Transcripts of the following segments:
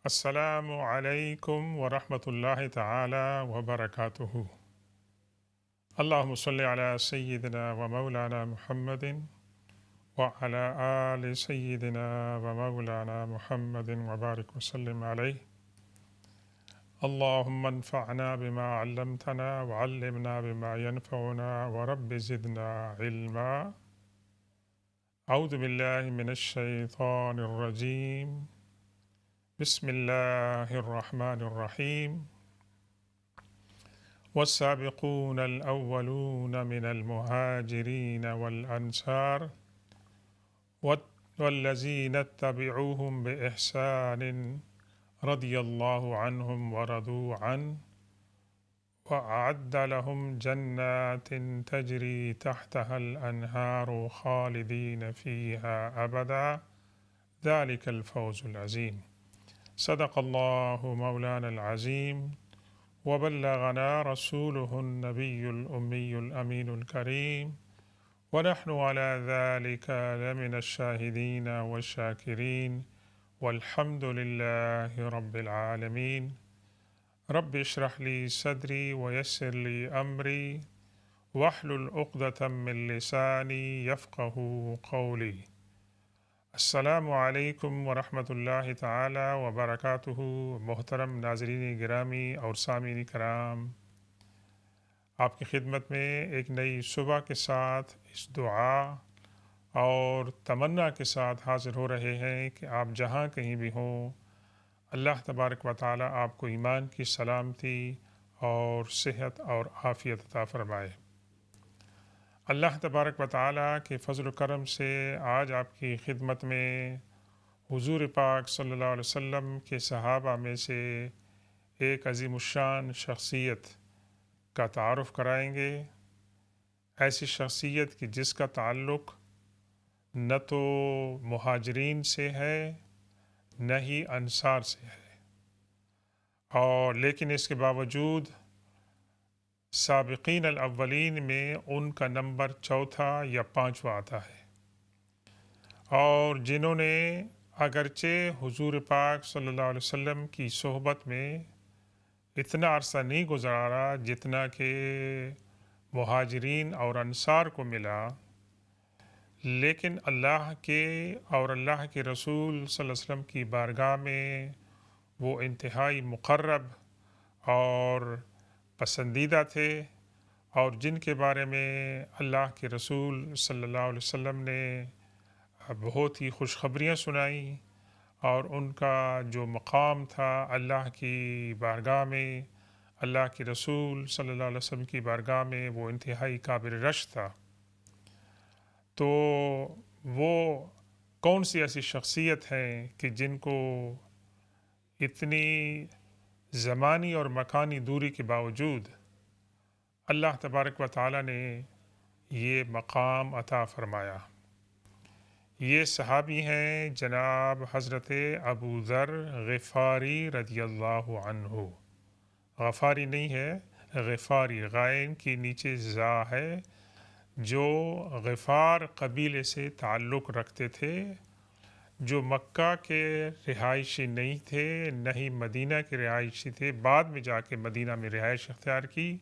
السلام علیکم ورحمۃ اللہ تعالی وبرکاتہ۔ اللہم صلی علی سیدنا و مولانا محمد وعلی آل سیدنا و مولانا محمد وبارک وسلم علیہ۔ اللہم انفعنا بما علمتنا وعلمنا بما ينفعنا ورب زدنا علما۔ اعوذ باللہ من الشیطان الرجیم، بسم اللہ الرحمن الرحیم۔ والسابقون الأولون من المهاجرين والأنصار والذين اتبعوهم بإحسان رضي الله عنهم ورضوا عنه وأعد لهم جنات تجري تحتها الأنهار خالدين فيها أبدا ذلك الفوز العظيم۔ صدق الله مولانا العظيم وبلغنا رسوله النبي الأمي الأمين الكريم ونحن على ذلك لمن الشاهدين والشاكرين والحمد لله رب العالمين۔ رب اشرح لي صدري ويسر لي أمري واحلل عقدة من لساني يفقه قولي۔ السلام علیکم ورحمۃ اللہ تعالی وبرکاتہ۔ محترم ناظرین گرامی اور سامعین کرام، آپ کی خدمت میں ایک نئی صبح کے ساتھ اس دعا اور تمنا کے ساتھ حاضر ہو رہے ہیں کہ آپ جہاں کہیں بھی ہوں، اللہ تبارک و تعالی آپ کو ایمان کی سلامتی اور صحت اور عافیت عطا فرمائے۔ اللہ تبارک و تعالیٰ کے فضل و کرم سے آج آپ کی خدمت میں حضور پاک صلی اللہ علیہ وسلم کے صحابہ میں سے ایک عظیم الشان شخصیت کا تعارف کرائیں گے۔ ایسی شخصیت کی جس کا تعلق نہ تو مہاجرین سے ہے نہ ہی انصار سے ہے، اور لیکن اس کے باوجود سابقین الاولین میں ان کا نمبر چوتھا یا پانچواں آتا ہے، اور جنہوں نے اگرچہ حضور پاک صلی اللہ علیہ وسلم کی صحبت میں اتنا عرصہ نہیں گزارا جتنا کہ مہاجرین اور انصار کو ملا، لیکن اللہ کے اور اللہ کے رسول صلی اللہ علیہ وسلم کی بارگاہ میں وہ انتہائی مقرب اور پسندیدہ تھے، اور جن کے بارے میں اللہ کے رسول صلی اللہ علیہ وسلم نے بہت ہی خوشخبریاں سنائیں، اور ان کا جو مقام تھا اللہ کی بارگاہ میں، اللہ کے رسول صلی اللہ علیہ وسلم کی بارگاہ میں، وہ انتہائی قابل رشک تھا۔ تو وہ کون سی ایسی شخصیت ہیں کہ جن کو اتنی زمانی اور مکانی دوری کے باوجود اللہ تبارک و تعالیٰ نے یہ مقام عطا فرمایا؟ یہ صحابی ہیں جناب حضرت ابو ذر غفاری رضی اللہ عنہ۔ غفاری نہیں ہے، غفاری، غائن کی نیچے زا ہے، جو غفار قبیلے سے تعلق رکھتے تھے، جو مکہ کے رہائشی نہیں تھے نہ ہی مدینہ کے رہائشی تھے، بعد میں جا کے مدینہ میں رہائش اختیار کی،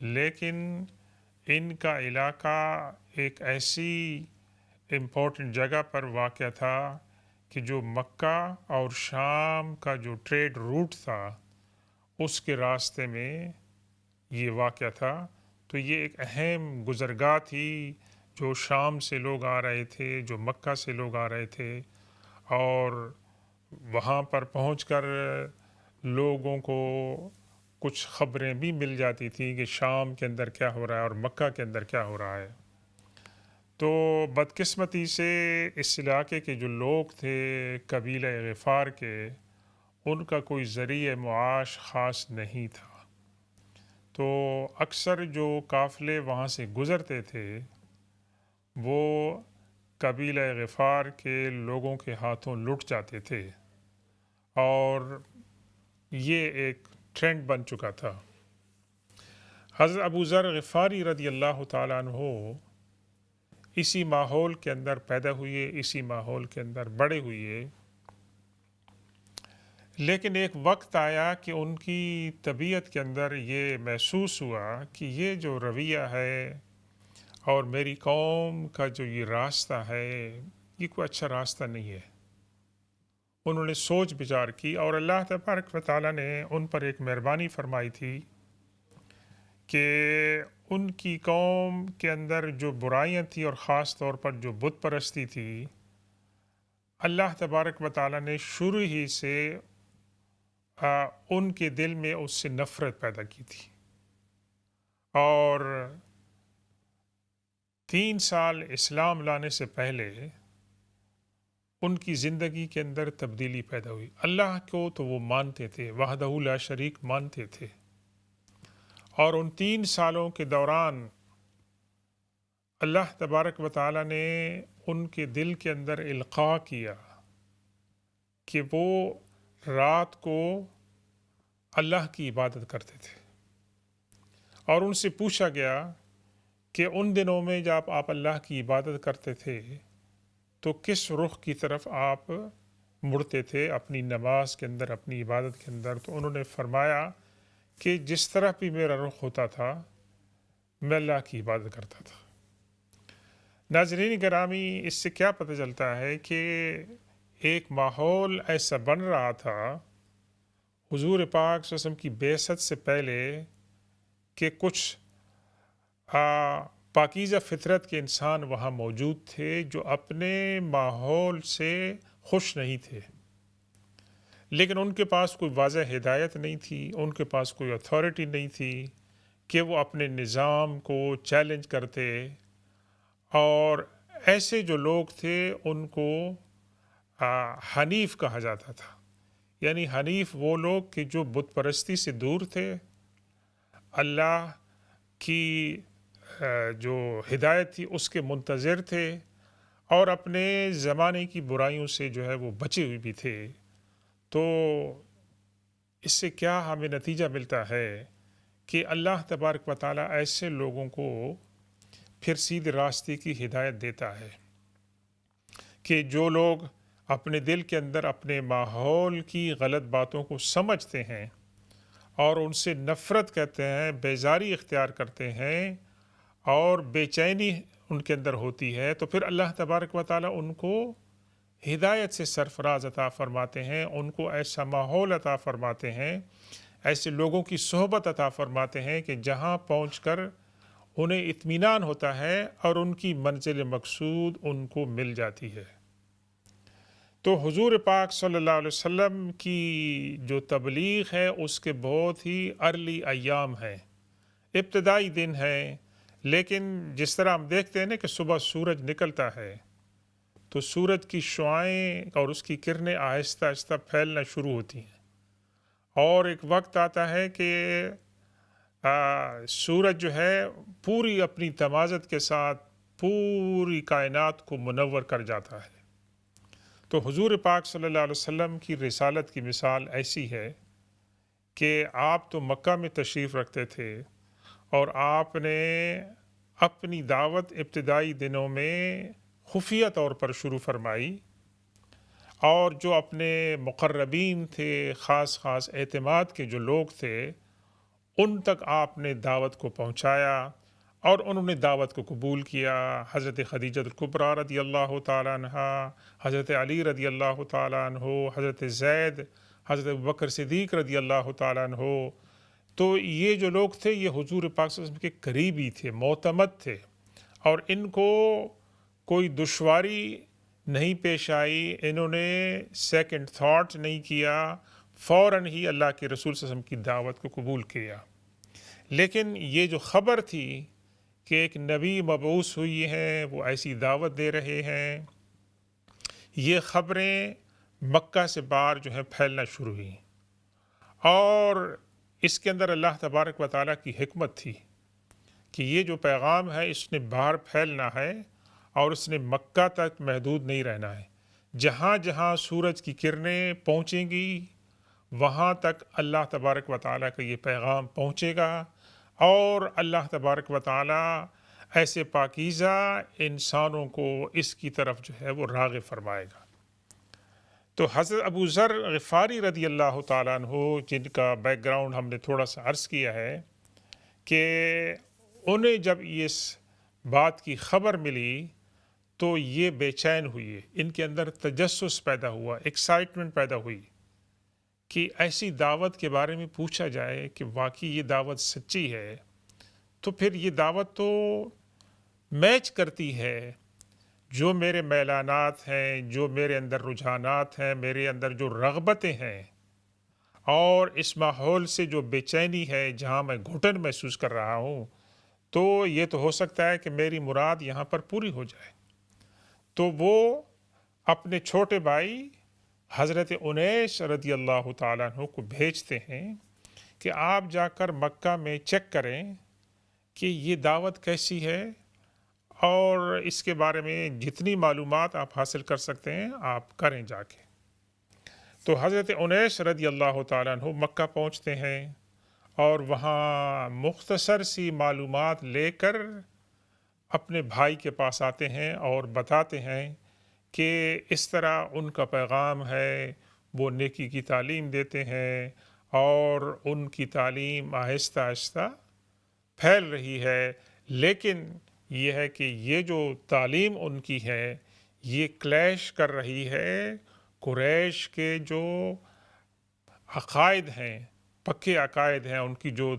لیکن ان کا علاقہ ایک ایسی امپورٹنٹ جگہ پر واقع تھا کہ جو مکہ اور شام کا جو ٹریڈ روٹ تھا اس کے راستے میں یہ واقع تھا۔ تو یہ ایک اہم گزرگاہ تھی، جو شام سے لوگ آ رہے تھے، جو مکہ سے لوگ آ رہے تھے، اور وہاں پر پہنچ کر لوگوں کو کچھ خبریں بھی مل جاتی تھیں کہ شام کے اندر کیا ہو رہا ہے اور مکہ کے اندر کیا ہو رہا ہے۔ تو بدقسمتی سے اس علاقے کے جو لوگ تھے قبیلہ غفار کے، ان کا کوئی ذریعہ معاش خاص نہیں تھا، تو اکثر جو قافلے وہاں سے گزرتے تھے وہ قبیلہ غفار کے لوگوں کے ہاتھوں لٹ جاتے تھے، اور یہ ایک ٹرینڈ بن چکا تھا۔ حضرت ابو ذر غفاری رضی اللہ تعالیٰ عنہ اسی ماحول کے اندر پیدا ہوئے، اسی ماحول کے اندر بڑے ہوئے، لیکن ایک وقت آیا کہ ان کی طبیعت کے اندر یہ محسوس ہوا کہ یہ جو رویہ ہے اور میری قوم کا جو یہ راستہ ہے یہ کوئی اچھا راستہ نہیں ہے۔ انہوں نے سوچ بچار کی اور اللہ تبارک و تعالیٰ نے ان پر ایک مہربانی فرمائی تھی کہ ان کی قوم کے اندر جو برائیاں تھیں اور خاص طور پر جو بت پرستی تھی، اللہ تبارک و تعالیٰ نے شروع ہی سے ان کے دل میں اس سے نفرت پیدا کی تھی، اور 3 سال اسلام لانے سے پہلے ان کی زندگی کے اندر تبدیلی پیدا ہوئی۔ اللہ کو تو وہ مانتے تھے، وحدہ لا شریک مانتے تھے، اور ان 3 سالوں کے دوران اللہ تبارک و تعالیٰ نے ان کے دل کے اندر القاء کیا کہ وہ رات کو اللہ کی عبادت کرتے تھے، اور ان سے پوچھا گیا کہ ان دنوں میں جب آپ اللہ کی عبادت کرتے تھے تو کس رخ کی طرف آپ مڑتے تھے اپنی نماز کے اندر، اپنی عبادت کے اندر؟ تو انہوں نے فرمایا کہ جس طرح بھی میرا رخ ہوتا تھا میں اللہ کی عبادت کرتا تھا۔ ناظرین گرامی، اس سے کیا پتہ چلتا ہے کہ ایک ماحول ایسا بن رہا تھا حضور پاک صلی اللہ علیہ وسلم کی بعثت سے پہلے کہ کچھ پاکیزہ فطرت کے انسان وہاں موجود تھے جو اپنے ماحول سے خوش نہیں تھے، لیکن ان کے پاس کوئی واضح ہدایت نہیں تھی، ان کے پاس کوئی اتھارٹی نہیں تھی کہ وہ اپنے نظام کو چیلنج کرتے، اور ایسے جو لوگ تھے ان کو حنیف کہا جاتا تھا۔ یعنی حنیف وہ لوگ کہ جو بت پرستی سے دور تھے، اللہ کی جو ہدایت تھی اس کے منتظر تھے، اور اپنے زمانے کی برائیوں سے جو ہے وہ بچے ہوئے بھی تھے۔ تو اس سے کیا ہمیں نتیجہ ملتا ہے کہ اللہ تبارک و تعالیٰ ایسے لوگوں کو پھر سیدھے راستے کی ہدایت دیتا ہے کہ جو لوگ اپنے دل کے اندر اپنے ماحول کی غلط باتوں کو سمجھتے ہیں اور ان سے نفرت کرتے ہیں، بیزاری اختیار کرتے ہیں اور بے چینی ان کے اندر ہوتی ہے، تو پھر اللہ تبارک و تعالیٰ ان کو ہدایت سے سرفراز عطا فرماتے ہیں، ان کو ایسا ماحول عطا فرماتے ہیں، ایسے لوگوں کی صحبت عطا فرماتے ہیں کہ جہاں پہنچ کر انہیں اطمینان ہوتا ہے اور ان کی منزل مقصود ان کو مل جاتی ہے۔ تو حضور پاک صلی اللہ علیہ وسلم کی جو تبلیغ ہے اس کے بہت ہی ارلی ایام ہیں، ابتدائی دن ہیں، لیکن جس طرح ہم دیکھتے ہیں نا کہ صبح سورج نکلتا ہے تو سورج کی شعاعیں اور اس کی کرنیں آہستہ آہستہ پھیلنا شروع ہوتی ہیں، اور ایک وقت آتا ہے کہ سورج جو ہے پوری اپنی تمازت کے ساتھ پوری کائنات کو منور کر جاتا ہے۔ تو حضور پاک صلی اللہ علیہ وسلم کی رسالت کی مثال ایسی ہے کہ آپ تو مکہ میں تشریف رکھتے تھے، اور آپ نے اپنی دعوت ابتدائی دنوں میں خفیہ طور پر شروع فرمائی، اور جو اپنے مقربین تھے، خاص اعتماد کے جو لوگ تھے، ان تک آپ نے دعوت کو پہنچایا اور انہوں نے دعوت کو قبول کیا۔ حضرت خدیجہ الکبریٰ رضی اللہ تعالیٰ عنہ، حضرت علی رضی اللہ تعالیٰ عنہ، حضرت زید، حضرت ابوبکر صدیق رضی اللہ تعالیٰ عنہ، تو یہ جو لوگ تھے یہ حضور پاک صلی اللہ علیہ وسلم کے قریبی تھے، معتمد تھے، اور ان کو کوئی دشواری نہیں پیش آئی، انہوں نے سیکنڈ تھاٹ نہیں کیا، فوراً ہی اللہ کے رسول صلی اللہ علیہ وسلم کی دعوت کو قبول کیا۔ لیکن یہ جو خبر تھی کہ ایک نبی مبعوث ہوئی ہیں، وہ ایسی دعوت دے رہے ہیں، یہ خبریں مکہ سے باہر جو ہے پھیلنا شروع ہوئیں، اور اس کے اندر اللہ تبارک و تعالیٰ کی حکمت تھی کہ یہ جو پیغام ہے اس نے باہر پھیلنا ہے اور اس نے مکہ تک محدود نہیں رہنا ہے۔ جہاں جہاں سورج کی کرنیں پہنچیں گی وہاں تک اللہ تبارک و تعالیٰ کا یہ پیغام پہنچے گا، اور اللہ تبارک و تعالیٰ ایسے پاکیزہ انسانوں کو اس کی طرف جو ہے وہ راغب فرمائے گا۔ تو حضرت ابو ذر غفاری رضی اللہ تعالیٰ عنہ، جن کا بیک گراؤنڈ ہم نے تھوڑا سا عرض کیا ہے کہ انہیں جب اس بات کی خبر ملی تو یہ بے چین ہوئے، ان کے اندر تجسس پیدا ہوا، ایکسائٹمنٹ پیدا ہوئی کہ ایسی دعوت کے بارے میں پوچھا جائے کہ واقعی یہ دعوت سچی ہے، تو پھر یہ دعوت تو میچ کرتی ہے جو میرے میلانات ہیں، جو میرے اندر رجحانات ہیں، میرے اندر جو رغبتیں ہیں، اور اس ماحول سے جو بے چینی ہے جہاں میں گھٹن محسوس کر رہا ہوں، تو یہ تو ہو سکتا ہے کہ میری مراد یہاں پر پوری ہو جائے۔ تو وہ اپنے چھوٹے بھائی حضرت انیس رضی اللہ تعالیٰ عنہ کو بھیجتے ہیں کہ آپ جا کر مکہ میں چیک کریں کہ یہ دعوت کیسی ہے، اور اس کے بارے میں جتنی معلومات آپ حاصل کر سکتے ہیں آپ کریں جا کے۔ تو حضرت انیس رضی اللہ تعالیٰ عنہ مکہ پہنچتے ہیں اور وہاں مختصر سی معلومات لے کر اپنے بھائی کے پاس آتے ہیں اور بتاتے ہیں کہ اس طرح ان کا پیغام ہے، وہ نیکی کی تعلیم دیتے ہیں، اور ان کی تعلیم آہستہ آہستہ پھیل رہی ہے، لیکن یہ ہے کہ یہ جو تعلیم ان کی ہے یہ کلیش کر رہی ہے قریش کے جو عقائد ہیں، پکے عقائد ہیں، ان کی جو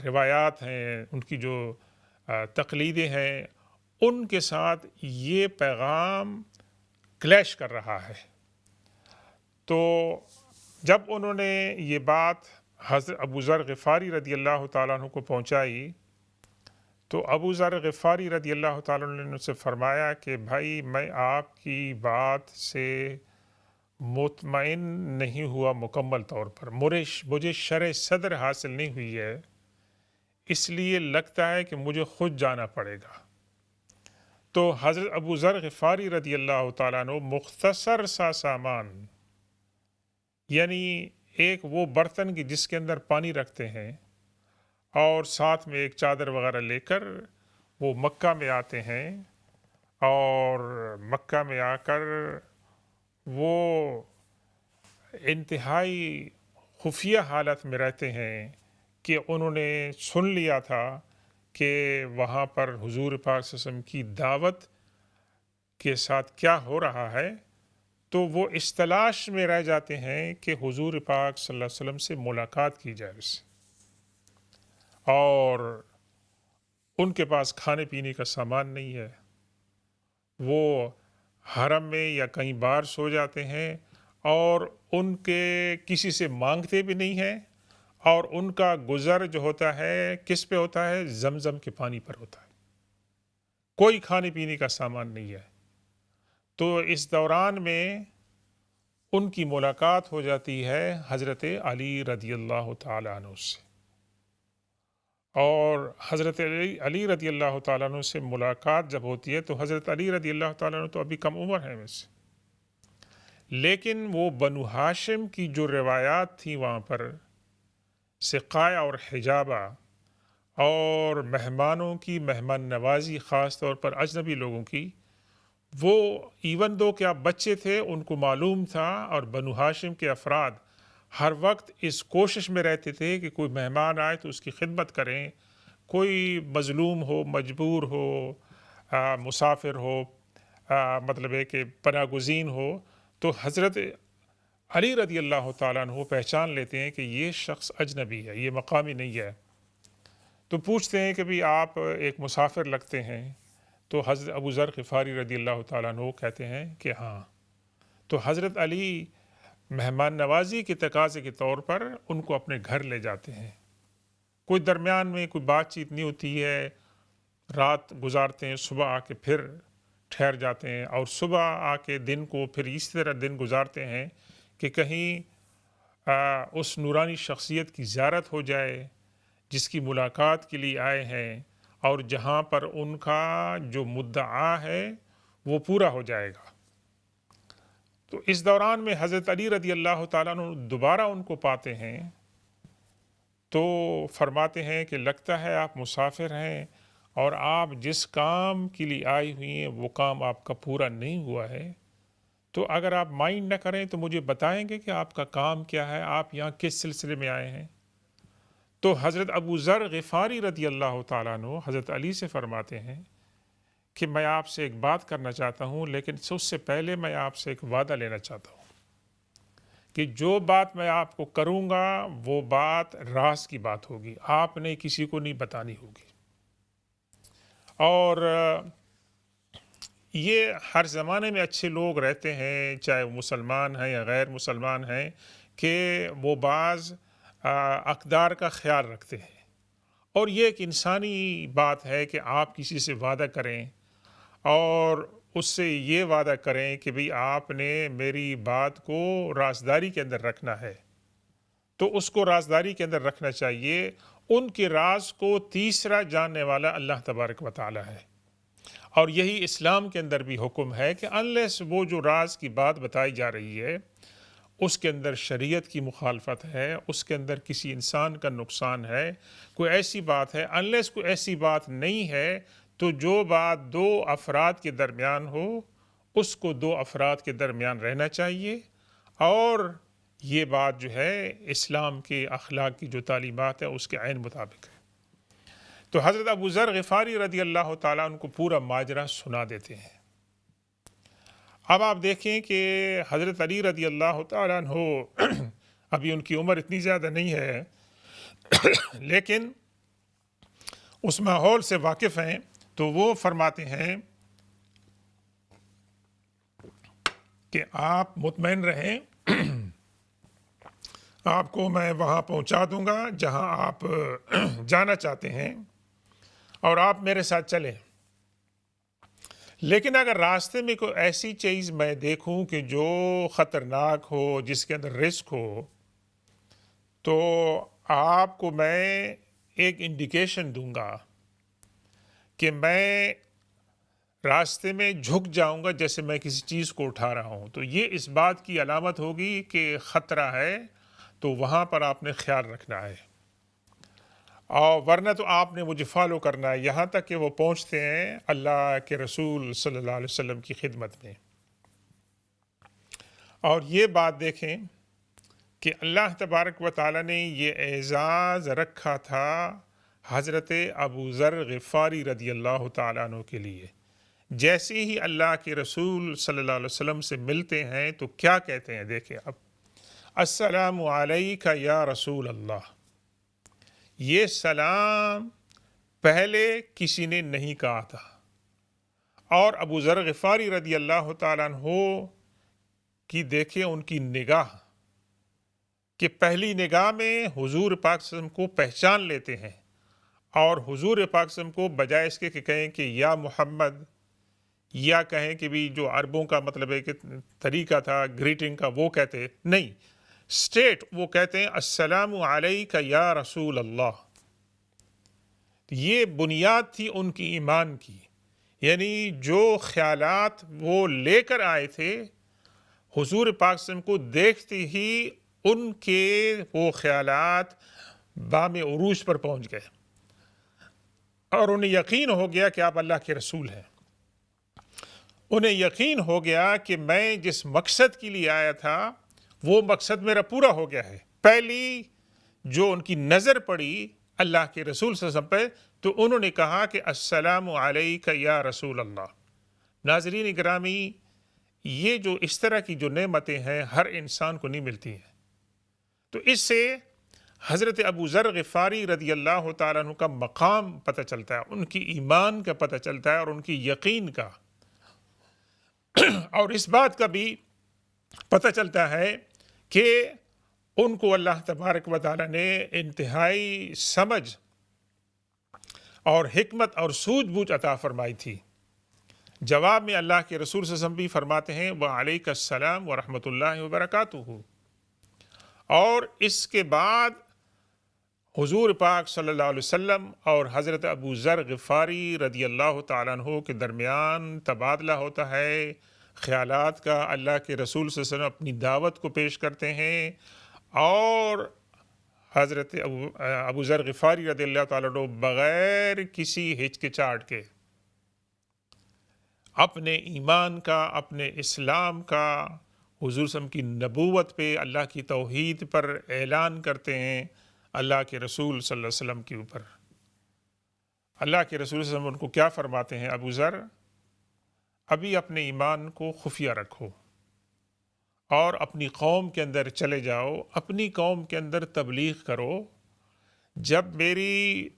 روایات ہیں، ان کی جو تقلیدیں ہیں، ان کے ساتھ یہ پیغام کلیش کر رہا ہے۔ تو جب انہوں نے یہ بات حضرت ابو ذر غفاری رضی اللہ تعالیٰ عنہ کو پہنچائی تو ابو ذر غفاری رضی اللہ تعالیٰ عنہ نے ان سے فرمایا کہ بھائی، میں آپ کی بات سے مطمئن نہیں ہوا مکمل طور پر، مجھے شرح صدر حاصل نہیں ہوئی ہے، اس لیے لگتا ہے کہ مجھے خود جانا پڑے گا۔ تو حضرت ابو ذر غفاری رضی اللہ تعالیٰ عنہ مختصر سا سامان، یعنی ایک وہ برتن کی جس کے اندر پانی رکھتے ہیں، اور ساتھ میں ایک چادر وغیرہ لے کر وہ مکہ میں آتے ہیں، اور مکہ میں آ کر وہ انتہائی خفیہ حالت میں رہتے ہیں کہ انہوں نے سن لیا تھا کہ وہاں پر حضور پاک صلی اللہ علیہ وسلم کی دعوت کے ساتھ کیا ہو رہا ہے، تو وہ اس تلاش میں رہ جاتے ہیں کہ حضور پاک صلی اللہ علیہ وسلم سے ملاقات کی جائے اس سے، اور ان کے پاس کھانے پینے کا سامان نہیں ہے، وہ حرم میں یا کہیں باہر سو جاتے ہیں، اور ان کے کسی سے مانگتے بھی نہیں ہیں، اور ان کا گزر جو ہوتا ہے کس پہ ہوتا ہے؟ زمزم کے پانی پر ہوتا ہے، کوئی کھانے پینے کا سامان نہیں ہے۔ تو اس دوران میں ان کی ملاقات ہو جاتی ہے حضرت علی رضی اللہ تعالیٰ عنہ سے، اور حضرت علی رضی اللہ تعالیٰ عنہ سے ملاقات جب ہوتی ہے تو حضرت علی رضی اللہ تعالیٰ عنہ تو ابھی کم عمر ہیں ویسے، لیکن وہ بنو ہاشم کی جو روایات تھیں وہاں پر، سقایہ اور حجابہ اور مہمانوں کی مہمان نوازی، خاص طور پر اجنبی لوگوں کی، وہ ایون دو کہ آپ بچے تھے، ان کو معلوم تھا، اور بنو ہاشم کے افراد ہر وقت اس کوشش میں رہتے تھے کہ کوئی مہمان آئے تو اس کی خدمت کریں، کوئی مظلوم ہو، مجبور ہو، مسافر ہو، مطلب ہے کہ پناہ گزین ہو، تو حضرت علی رضی اللہ تعالیٰ عنہ پہچان لیتے ہیں کہ یہ شخص اجنبی ہے، یہ مقامی نہیں ہے، تو پوچھتے ہیں کہ بھی آپ ایک مسافر لگتے ہیں، تو حضرت ابو ذر غفاری رضی اللہ تعالیٰ عنہ کہتے ہیں کہ ہاں۔ تو حضرت علی مہمان نوازی کے تقاضے کے طور پر ان کو اپنے گھر لے جاتے ہیں، کوئی درمیان میں کوئی بات چیت نہیں ہوتی ہے، رات گزارتے ہیں، صبح آ کے پھر ٹھہر جاتے ہیں، اور صبح آ کے دن کو پھر اسی طرح دن گزارتے ہیں کہ کہیں اس نورانی شخصیت کی زیارت ہو جائے جس کی ملاقات کے لیے آئے ہیں، اور جہاں پر ان کا جو مدعا ہے وہ پورا ہو جائے گا۔ تو اس دوران میں حضرت علی رضی اللہ تعالیٰ عنہ دوبارہ ان کو پاتے ہیں تو فرماتے ہیں کہ لگتا ہے آپ مسافر ہیں، اور آپ جس کام کے لیے آئی ہوئی ہیں وہ کام آپ کا پورا نہیں ہوا ہے، تو اگر آپ مائنڈ نہ کریں تو مجھے بتائیں گے کہ آپ کا کام کیا ہے، آپ یہاں کس سلسلے میں آئے ہیں؟ تو حضرت ابو ذر غفاری رضی اللہ تعالیٰ عنہ حضرت علی سے فرماتے ہیں کہ میں آپ سے ایک بات کرنا چاہتا ہوں، لیکن اس سے پہلے میں آپ سے ایک وعدہ لینا چاہتا ہوں کہ جو بات میں آپ کو کروں گا وہ بات راز کی بات ہوگی، آپ نے کسی کو نہیں بتانی ہوگی۔ اور یہ ہر زمانے میں اچھے لوگ رہتے ہیں، چاہے وہ مسلمان ہیں یا غیر مسلمان ہیں، کہ وہ بعض اقدار کا خیال رکھتے ہیں، اور یہ ایک انسانی بات ہے کہ آپ کسی سے وعدہ کریں اور اس سے یہ وعدہ کریں کہ بھئی آپ نے میری بات کو رازداری کے اندر رکھنا ہے، تو اس کو رازداری کے اندر رکھنا چاہیے۔ ان کے راز کو تیسرا جاننے والا اللہ تبارک و تعالی ہے، اور یہی اسلام کے اندر بھی حکم ہے کہ انلیس وہ جو راز کی بات بتائی جا رہی ہے اس کے اندر شریعت کی مخالفت ہے، اس کے اندر کسی انسان کا نقصان ہے، کوئی ایسی بات ہے، انلیس کوئی ایسی بات نہیں ہے، تو جو بات دو افراد کے درمیان ہو اس کو دو افراد کے درمیان رہنا چاہیے، اور یہ بات جو ہے اسلام کے اخلاق کی جو تعلیمات ہے اس کے عین مطابق ہے۔ تو حضرت ابو ذر غفاری رضی اللہ تعالیٰ ان کو پورا ماجرا سنا دیتے ہیں۔ اب آپ دیکھیں کہ حضرت علی رضی اللہ تعالیٰ عنہ ابھی ان کی عمر اتنی زیادہ نہیں ہے، لیکن اس ماحول سے واقف ہیں، تو وہ فرماتے ہیں کہ آپ مطمئن رہیں، آپ کو میں وہاں پہنچا دوں گا جہاں آپ جانا چاہتے ہیں، اور آپ میرے ساتھ چلیں۔ لیکن اگر راستے میں کوئی ایسی چیز میں دیکھوں کہ جو خطرناک ہو، جس کے اندر رسک ہو، تو آپ کو میں ایک انڈیکیشن دوں گا کہ میں راستے میں جھک جاؤں گا جیسے میں کسی چیز کو اٹھا رہا ہوں، تو یہ اس بات کی علامت ہوگی کہ خطرہ ہے، تو وہاں پر آپ نے خیال رکھنا ہے، اور ورنہ تو آپ نے مجھے فالو کرنا ہے، یہاں تک کہ وہ پہنچتے ہیں اللہ کے رسول صلی اللہ علیہ وسلم کی خدمت میں۔ اور یہ بات دیکھیں کہ اللہ تبارک و تعالیٰ نے یہ اعزاز رکھا تھا حضرت ابو ذر غفاری رضی اللہ تعالیٰ عنہ کے لیے۔ جیسے ہی اللہ کے رسول صلی اللہ علیہ وسلم سے ملتے ہیں تو کیا کہتے ہیں، دیکھیں اب، السلام علیک یا رسول اللہ۔ یہ سلام پہلے کسی نے نہیں کہا تھا، اور ابو ذر غفاری رضی اللہ تعالیٰ عنہ کی دیکھیں ان کی نگاہ، کہ پہلی نگاہ میں حضور پاک صلی اللہ علیہ وسلم کو پہچان لیتے ہیں، اور حضور پاک صلی اللہ علیہ وسلم کو بجائے اس کے کہ کہیں کہ یا محمد، یا کہیں کہ بھی جو عربوں کا مطلب ہے کہ طریقہ تھا گریٹنگ کا، وہ کہتے نہیں، اسٹریٹ وہ کہتے ہیں السلام علیک یا رسول اللہ۔ یہ بنیاد تھی ان کی ایمان کی، یعنی جو خیالات وہ لے کر آئے تھے حضور پاک صلی اللہ علیہ وسلم کو دیکھتے ہی ان کے وہ خیالات بام عروج پر پہنچ گئے، اور انہیں یقین ہو گیا کہ آپ اللہ کے رسول ہیں۔ انہیں یقین ہو گیا کہ میں جس مقصد کے لیے آیا تھا وہ مقصد میرا پورا ہو گیا ہے۔ پہلی جو ان کی نظر پڑی اللہ کے رسول صلی اللہ علیہ وسلم پہ، تو انہوں نے کہا کہ السلام علیک یا رسول اللہ۔ ناظرین گرامی، یہ جو اس طرح کی جو نعمتیں ہیں ہر انسان کو نہیں ملتی ہیں، تو اس سے حضرت ابو ذر غفاری رضی اللہ تعالیٰ عنہ کا مقام پتہ چلتا ہے، ان کی ایمان کا پتہ چلتا ہے، اور ان کی یقین کا، اور اس بات کا بھی پتہ چلتا ہے کہ ان کو اللہ تبارک و تعالیٰ نے انتہائی سمجھ اور حکمت اور سوجھ بوجھ عطا فرمائی تھی۔ جواب میں اللہ کے رسول صلی اللہ علیہ وسلم بھی فرماتے ہیں وعلیک السلام ورحمۃ اللہ وبرکاتہ، اور اس کے بعد حضور پاک صلی اللہ علیہ وسلم اور حضرت ابو ذر غفاری رضی اللہ تعالیٰ عنہ کے درمیان تبادلہ ہوتا ہے خیالات کا۔ اللہ کے رسول صلی اللہ علیہ وسلم اپنی دعوت کو پیش کرتے ہیں، اور حضرت ابو ذر غفاری رضی اللہ تعالیٰ عنہ بغیر کسی ہچکچاہٹ کے اپنے ایمان کا، اپنے اسلام کا، حضور صلی اللہ علیہ وسلم کی نبوت پہ، اللہ کی توحید پر اعلان کرتے ہیں اللہ کے رسول صلی اللہ علیہ وسلم کے اوپر۔ اللہ کے رسول صلی اللہ علیہ وسلم ان کو کیا فرماتے ہیں؟ ابو ذر، ابھی اپنے ایمان کو خفیہ رکھو اور اپنی قوم کے اندر چلے جاؤ، اپنی قوم کے اندر تبلیغ کرو، جب میری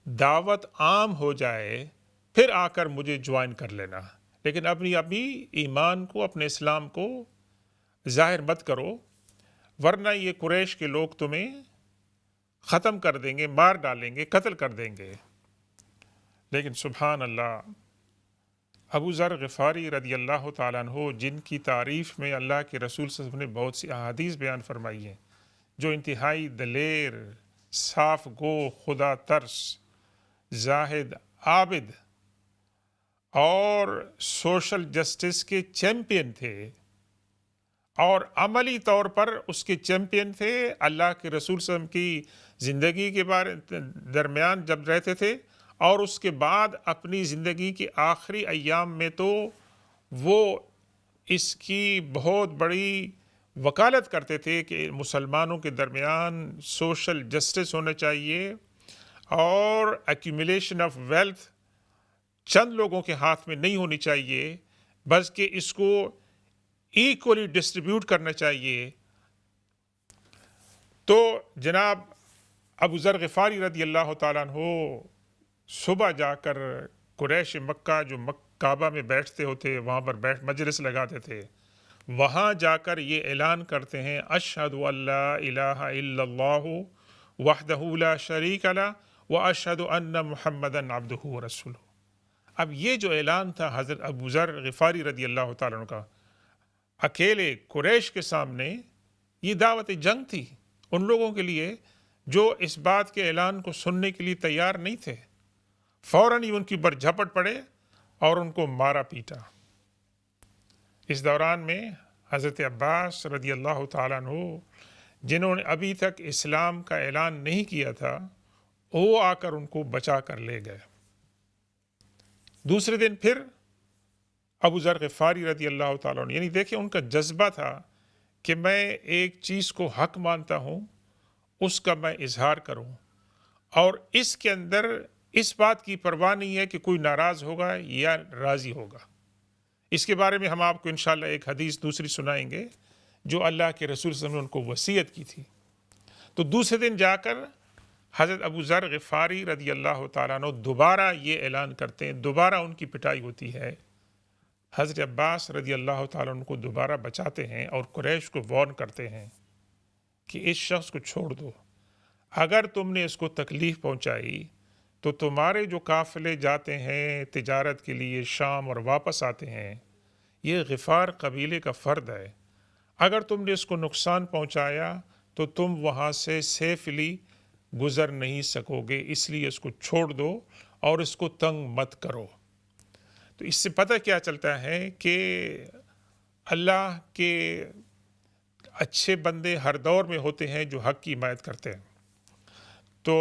دعوت عام ہو جائے پھر آ کر مجھے جوائن کر لینا، لیکن ابھی ایمان کو، اپنے اسلام کو ظاہر مت کرو، ورنہ یہ قریش کے لوگ تمہیں ختم کر دیں گے، مار ڈالیں گے، قتل کر دیں گے۔ لیکن سبحان اللہ، ابو ذر غفاری رضی اللہ تعالیٰ عنہ، جن کی تعریف میں اللہ کے رسول صلی اللہ علیہ وسلم نے بہت سی احادیث بیان فرمائی ہیں، جو انتہائی دلیر، صاف گو، خدا ترس، زاہد، عابد اور سوشل جسٹس کے چیمپئن تھے، اور عملی طور پر اس کے چیمپئن تھے۔ اللہ کے رسول صلی اللہ علیہ وسلم کی زندگی کے درمیان جب رہتے تھے، اور اس کے بعد اپنی زندگی کے آخری ایام میں تو وہ اس کی بہت بڑی وکالت کرتے تھے کہ مسلمانوں کے درمیان سوشل جسٹس ہونا چاہیے، اور ایکیومولیشن آف ویلتھ چند لوگوں کے ہاتھ میں نہیں ہونی چاہیے، بلکہ اس کو ایکولی ڈسٹریبیوٹ کرنا چاہیے۔ تو جناب ابو ذر غفاری رضی اللہ تعالیٰ عنہ صبح جا کر قریش مکہ، جو کعبہ میں بیٹھتے ہوتے، وہاں پر مجلس لگاتے تھے، وہاں جا کر یہ اعلان کرتے ہیں، اشہد ان لا الہ الا اللہ وحدہ لا شریک لہ واشہد ان محمدا عبدہ ورسولہ۔ اب یہ جو اعلان تھا حضرت ابو ذر غفاری رضی اللہ تعالیٰ عنہ کا، اکیلے قریش کے سامنے، یہ دعوت جنگ تھی ان لوگوں کے لیے جو اس بات کے اعلان کو سننے کے لیے تیار نہیں تھے۔ فوراً ہی ان کی بر جھپٹ پڑے اور ان کو مارا پیٹا۔ اس دوران میں حضرت عباس رضی اللہ تعالیٰ عنہ، جنہوں نے ابھی تک اسلام کا اعلان نہیں کیا تھا، وہ آ کر ان کو بچا کر لے گئے۔ دوسرے دن پھر ابو ذر غفاری رضی اللہ تعالیٰ عنہ، یعنی دیکھیں ان کا جذبہ تھا کہ میں ایک چیز کو حق مانتا ہوں، اس کا میں اظہار کروں، اور اس کے اندر اس بات کی پرواہ نہیں ہے کہ کوئی ناراض ہوگا یا راضی ہوگا۔ اس کے بارے میں ہم آپ کو انشاءاللہ ایک حدیث دوسری سنائیں گے جو اللہ کے رسول صلی اللہ علیہ وسلم نے ان کو وصیت کی تھی۔ تو دوسرے دن جا کر حضرت ابو ذر غفاری رضی اللہ تعالیٰ عنہ دوبارہ یہ اعلان کرتے ہیں، دوبارہ ان کی پٹائی ہوتی ہے۔ حضرت عباس رضی اللہ تعالیٰ عنہ کو دوبارہ بچاتے ہیں اور قریش کو وارن کرتے ہیں کہ اس شخص کو چھوڑ دو، اگر تم نے اس کو تکلیف پہنچائی تو تمہارے جو قافلے جاتے ہیں تجارت کے لیے شام اور واپس آتے ہیں، یہ غفار قبیلے کا فرد ہے، اگر تم نے اس کو نقصان پہنچایا تو تم وہاں سے سیفلی گزر نہیں سکو گے، اس لیے اس کو چھوڑ دو اور اس کو تنگ مت کرو۔ تو اس سے پتہ کیا چلتا ہے کہ اللہ کے اچھے بندے ہر دور میں ہوتے ہیں جو حق کی حمایت کرتے ہیں۔ تو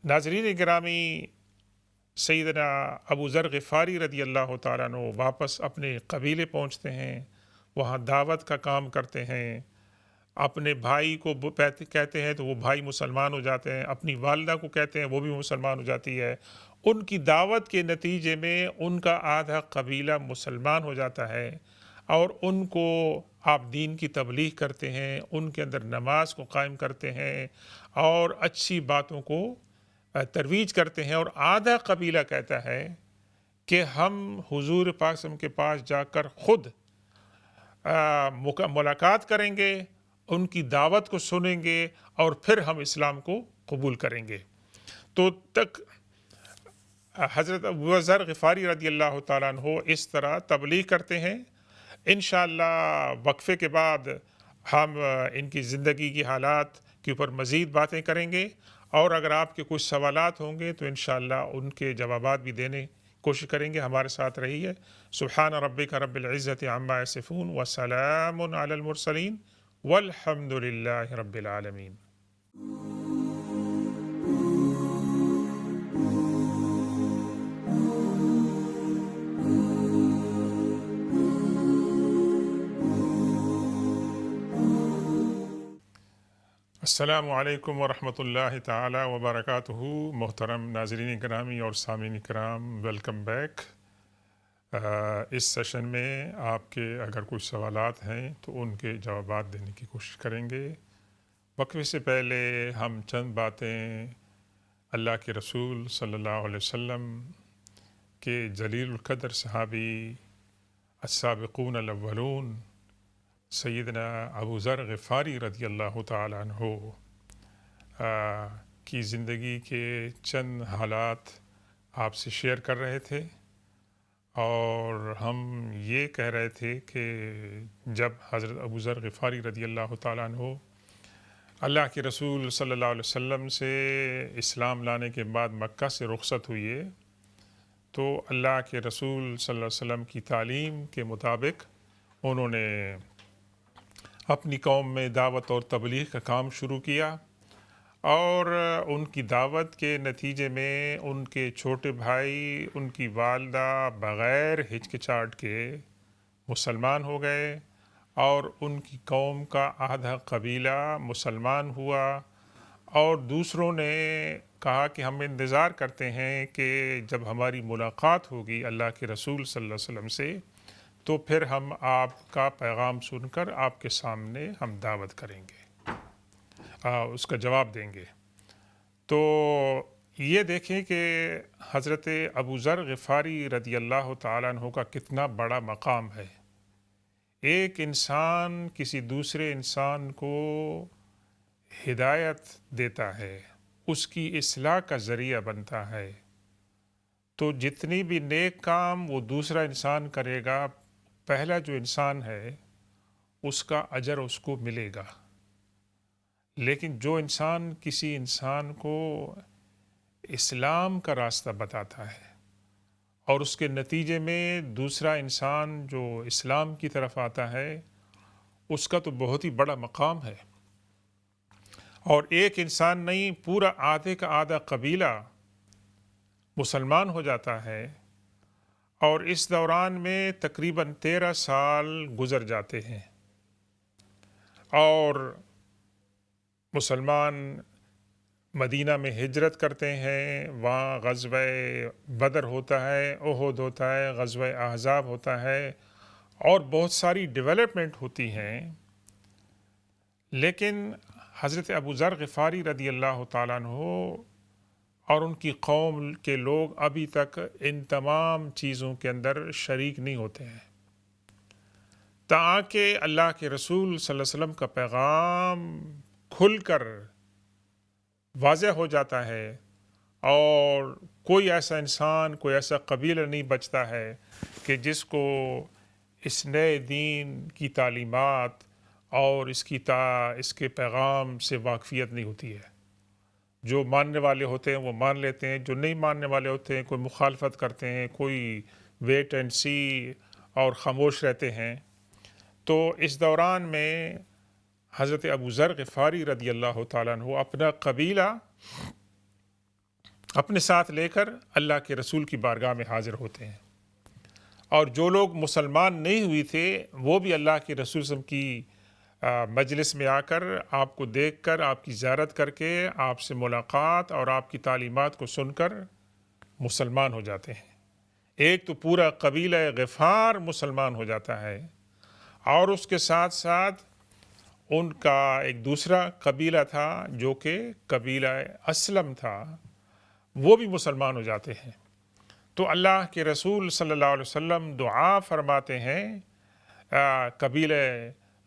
ناظرین گرامی، سیدنا ابو ذر غفاری رضی اللہ تعالیٰ عنہ واپس اپنے قبیلے پہنچتے ہیں، وہاں دعوت کا کام کرتے ہیں، اپنے بھائی کو کہتے ہیں تو وہ بھائی مسلمان ہو جاتے ہیں، اپنی والدہ کو کہتے ہیں وہ بھی مسلمان ہو جاتی ہے۔ ان کی دعوت کے نتیجے میں ان کا آدھا قبیلہ مسلمان ہو جاتا ہے، اور ان کو آپ دین کی تبلیغ کرتے ہیں، ان کے اندر نماز کو قائم کرتے ہیں اور اچھی باتوں کو ترویج کرتے ہیں، اور آدھا قبیلہ کہتا ہے کہ ہم حضور پاک صلی اللہ علیہ وسلم کے پاس جا کر خود ملاقات کریں گے، ان کی دعوت کو سنیں گے اور پھر ہم اسلام کو قبول کریں گے۔ تو تک حضرت ابو ذر غفاری رضی اللہ تعالیٰ عنہ اس طرح تبلیغ کرتے ہیں۔ انشاءاللہ وقفے کے بعد ہم ان کی زندگی کی حالات کے اوپر مزید باتیں کریں گے، اور اگر آپ کے کچھ سوالات ہوں گے تو انشاءاللہ ان کے جوابات بھی دینے کوشش کریں گے۔ ہمارے ساتھ رہیے۔ سبحان ربک رب العزت عما یصفون وسلام علی المرسلین والحمد للہ رب العالمین۔ السلام علیکم ورحمۃ اللہ تعالی وبرکاتہ۔ محترم ناظرین کرامی اور سامعین کرام، ویلکم بیک۔ اس سیشن میں آپ کے اگر کچھ سوالات ہیں تو ان کے جوابات دینے کی کوشش کریں گے۔ وقفے سے پہلے ہم چند باتیں اللہ کے رسول صلی اللہ علیہ وسلم کے جلیل القدر صحابی السابقون الاولون سیدنا ابو ذر غفاری رضی اللہ تعالیٰ عنہ کی زندگی کے چند حالات آپ سے شیئر کر رہے تھے، اور ہم یہ کہہ رہے تھے کہ جب حضرت ابو ذر غفاری رضی اللہ تعالیٰ عنہ اللہ کے رسول صلی اللہ علیہ وسلم سے اسلام لانے کے بعد مکہ سے رخصت ہوئے، تو اللہ کے رسول صلی اللہ علیہ وسلم کی تعلیم کے مطابق انہوں نے اپنی قوم میں دعوت اور تبلیغ کا کام شروع کیا، اور ان کی دعوت کے نتیجے میں ان کے چھوٹے بھائی، ان کی والدہ بغیر ہچکچاہٹ کے مسلمان ہو گئے، اور ان کی قوم کا آدھا قبیلہ مسلمان ہوا، اور دوسروں نے کہا کہ ہم انتظار کرتے ہیں کہ جب ہماری ملاقات ہوگی اللہ کے رسول صلی اللہ علیہ وسلم سے تو پھر ہم آپ کا پیغام سن کر آپ کے سامنے ہم دعوت کریں گے، اس کا جواب دیں گے۔ تو یہ دیکھیں کہ حضرت ابو ذر غفاری رضی اللہ تعالیٰ عنہ کا کتنا بڑا مقام ہے۔ ایک انسان کسی دوسرے انسان کو ہدایت دیتا ہے، اس کی اصلاح کا ذریعہ بنتا ہے، تو جتنی بھی نیک کام وہ دوسرا انسان کرے گا، پہلا جو انسان ہے اس کا اجر اس کو ملے گا۔ لیکن جو انسان کسی انسان کو اسلام کا راستہ بتاتا ہے اور اس کے نتیجے میں دوسرا انسان جو اسلام کی طرف آتا ہے، اس کا تو بہت ہی بڑا مقام ہے۔ اور ایک انسان نہیں، پورا آدھے کا آدھا قبیلہ مسلمان ہو جاتا ہے، اور اس دوران میں تقریباً 13 سال گزر جاتے ہیں، اور مسلمان مدینہ میں ہجرت کرتے ہیں، وہاں غزوہ بدر ہوتا ہے، احد ہوتا ہے، غزوہ احزاب ہوتا ہے، اور بہت ساری ڈیولپمنٹ ہوتی ہیں۔ لیکن حضرت ابو ذر غفاری رضی اللہ تعالیٰ عنہ اور ان کی قوم کے لوگ ابھی تک ان تمام چیزوں کے اندر شریک نہیں ہوتے ہیں، تاکہ اللہ کے رسول صلی اللہ علیہ وسلم کا پیغام کھل کر واضح ہو جاتا ہے، اور کوئی ایسا انسان، کوئی ایسا قبیلہ نہیں بچتا ہے کہ جس کو اس نئے دین کی تعلیمات اور اس کے پیغام سے واقفیت نہیں ہوتی ہے۔ جو ماننے والے ہوتے ہیں وہ مان لیتے ہیں، جو نہیں ماننے والے ہوتے ہیں کوئی مخالفت کرتے ہیں، کوئی ویٹ اینڈ سی اور خاموش رہتے ہیں۔ تو اس دوران میں حضرت ابو ذر غفاری رضی اللہ تعالیٰ عنہ اپنا قبیلہ اپنے ساتھ لے کر اللہ کے رسول کی بارگاہ میں حاضر ہوتے ہیں، اور جو لوگ مسلمان نہیں ہوئی تھے وہ بھی اللہ کے رسول صلی اللہ علیہ وسلم کی مجلس میں آ کر آپ کو دیکھ کر، آپ کی زیارت کر کے، آپ سے ملاقات اور آپ کی تعلیمات کو سن کر مسلمان ہو جاتے ہیں۔ ایک تو پورا قبیلہ غفار مسلمان ہو جاتا ہے، اور اس کے ساتھ ساتھ ان کا ایک دوسرا قبیلہ تھا جو کہ قبیلہ اسلم تھا، وہ بھی مسلمان ہو جاتے ہیں۔ تو اللہ کے رسول صلی اللہ علیہ وسلم دعا فرماتے ہیں قبیلہ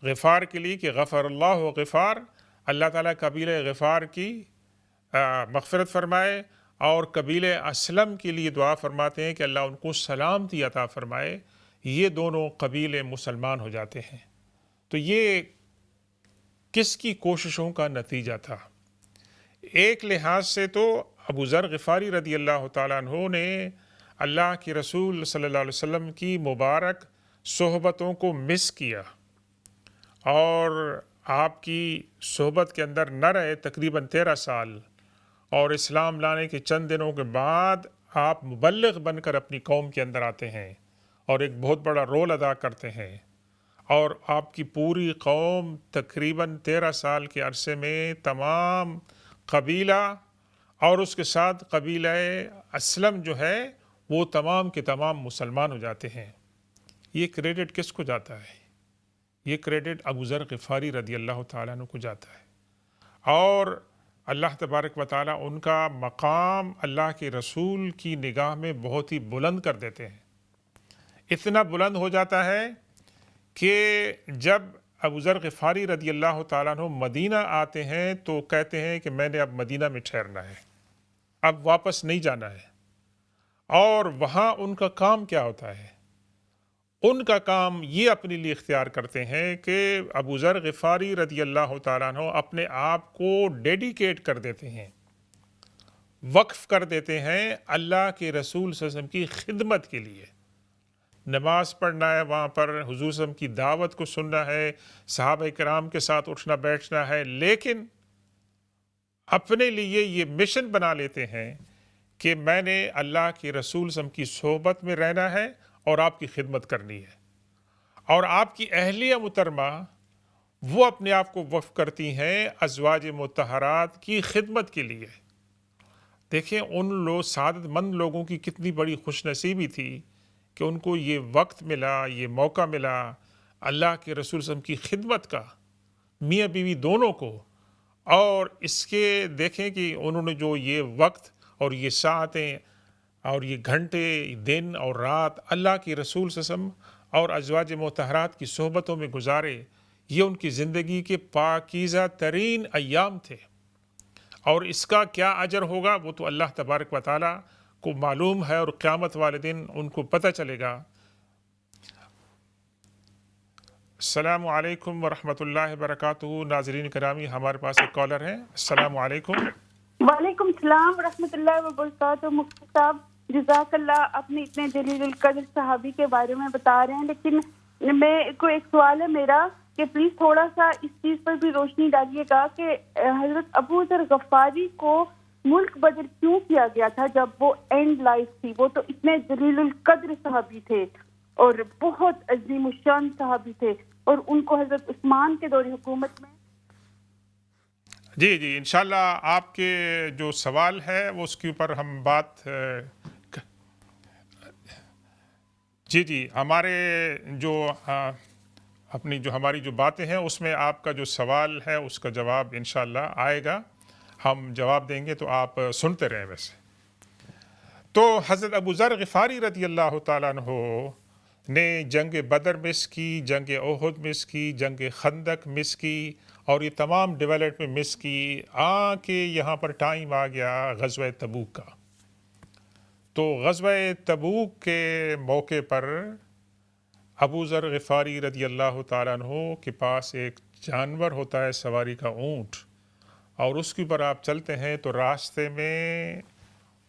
غفار کے لیے کہ غفر اللہ غفار، اللہ تعالیٰ قبیلہ غفار کی مغفرت فرمائے، اور قبیلہ اسلم کے لیے دعا فرماتے ہیں کہ اللہ ان کو سلامتی عطا فرمائے۔ یہ دونوں قبیلے مسلمان ہو جاتے ہیں۔ تو یہ کس کی کوششوں کا نتیجہ تھا؟ ایک لحاظ سے تو ابو ذر غفاری رضی اللہ تعالیٰ عنہ نے اللہ کے رسول صلی اللہ علیہ وسلم کی مبارک صحبتوں کو مس کیا، اور آپ کی صحبت کے اندر نہ رہے تقریباً 13 سال، اور اسلام لانے کے چند دنوں کے بعد آپ مبلغ بن کر اپنی قوم کے اندر آتے ہیں اور ایک بہت بڑا رول ادا کرتے ہیں، اور آپ کی پوری قوم تقریباً 13 سال کے عرصے میں تمام قبیلہ اور اس کے ساتھ قبیلہ اسلم جو ہے وہ تمام کے تمام مسلمان ہو جاتے ہیں۔ یہ کریڈٹ کس کو جاتا ہے؟ یہ کریڈٹ ابو ذر غفاری رضی اللہ تعالیٰ عنہ کو جاتا ہے، اور اللہ تبارک و تعالیٰ ان کا مقام اللہ کے رسول کی نگاہ میں بہت ہی بلند کر دیتے ہیں۔ اتنا بلند ہو جاتا ہے کہ جب ابو ذر غفاری رضی اللہ تعالیٰ عنہ مدینہ آتے ہیں تو کہتے ہیں کہ میں نے اب مدینہ میں ٹھہرنا ہے، اب واپس نہیں جانا ہے۔ اور وہاں ان کا کام کیا ہوتا ہے؟ ان کا کام یہ اپنے لیے اختیار کرتے ہیں کہ ابو ذر غفاری رضی اللہ تعالیٰ عنہ اپنے آپ کو ڈیڈیکیٹ کر دیتے ہیں، وقف کر دیتے ہیں اللہ کے رسول صلی اللہ علیہ وسلم کی خدمت کے لیے۔ نماز پڑھنا ہے، وہاں پر حضور صلی اللہ علیہ وسلم کی دعوت کو سننا ہے، صحابہ کرام کے ساتھ اٹھنا بیٹھنا ہے، لیکن اپنے لیے یہ مشن بنا لیتے ہیں کہ میں نے اللہ کے رسول صلی اللہ علیہ وسلم کی صحبت میں رہنا ہے اور آپ کی خدمت کرنی ہے۔ اور آپ کی اہلیہ محترمہ وہ اپنے آپ کو وقف کرتی ہیں ازواج مطہرات کی خدمت کے لیے۔ دیکھیں ان سعادت مند لوگوں کی کتنی بڑی خوش نصیبی تھی کہ ان کو یہ وقت ملا، یہ موقع ملا اللہ کے رسول صلی اللہ علیہ وسلم کی خدمت کا، میاں بیوی دونوں کو۔ اور اس کے دیکھیں کہ انہوں نے جو یہ وقت اور یہ ساعتیں اور یہ گھنٹے دن اور رات اللہ کی رسول صلی اللہ علیہ وسلم اور ازواج مطہرات کی صحبتوں میں گزارے، یہ ان کی زندگی کے پاکیزہ ترین ایام تھے۔ اور اس کا کیا اجر ہوگا وہ تو اللہ تبارک و تعالیٰ کو معلوم ہے، اور قیامت والے دن ان کو پتہ چلے گا۔ السلام علیکم ورحمۃ اللہ وبرکاتہ۔ ناظرین کرامی، ہمارے پاس ایک کالر ہیں۔ السلام علیکم۔ وعلیکم السلام ورحمۃ اللہ وبرکاتہ۔ مفتی صاحب جزاک اللہ، اپنے اتنے جلیل القدر صحابی کے بارے میں بتا رہے ہیں، لیکن کو ایک سوال ہے میرا کہ پلیز تھوڑا سا اس چیز پر بھی روشنی ڈالیے گا کہ حضرت ابو ذر غفاری کو ملک بدر کیوں کیا گیا تھا جب وہ اینڈ لائف تھی؟ وہ تو اتنے جلیل القدر صحابی تھے اور بہت عظیم الشان صحابی تھے، اور ان کو حضرت عثمان کے دور حکومت میں جی انشاءاللہ آپ کے جو سوال ہے وہ اس کے اوپر ہم بات ہمارے جو ہماری جو باتیں ہیں اس میں آپ کا جو سوال ہے اس کا جواب انشاءاللہ آئے گا، ہم جواب دیں گے، تو آپ سنتے رہیں۔ ویسے تو حضرت ابو ذر غفاری رضی اللہ تعالیٰ عنہ نے جنگ بدر مس کی، جنگ احد مس کی، جنگ خندق مس کی، اور یہ تمام ڈیولپمنٹ مس کی، کہ یہاں پر ٹائم آ گیا غزوہ تبوک کا۔ تو غزوہ تبوک کے موقع پر ابو ذر غفاری رضی اللہ تعالیٰ عنہ کے پاس ایک جانور ہوتا ہے سواری کا، اونٹ، اور اس کے اوپر آپ چلتے ہیں تو راستے میں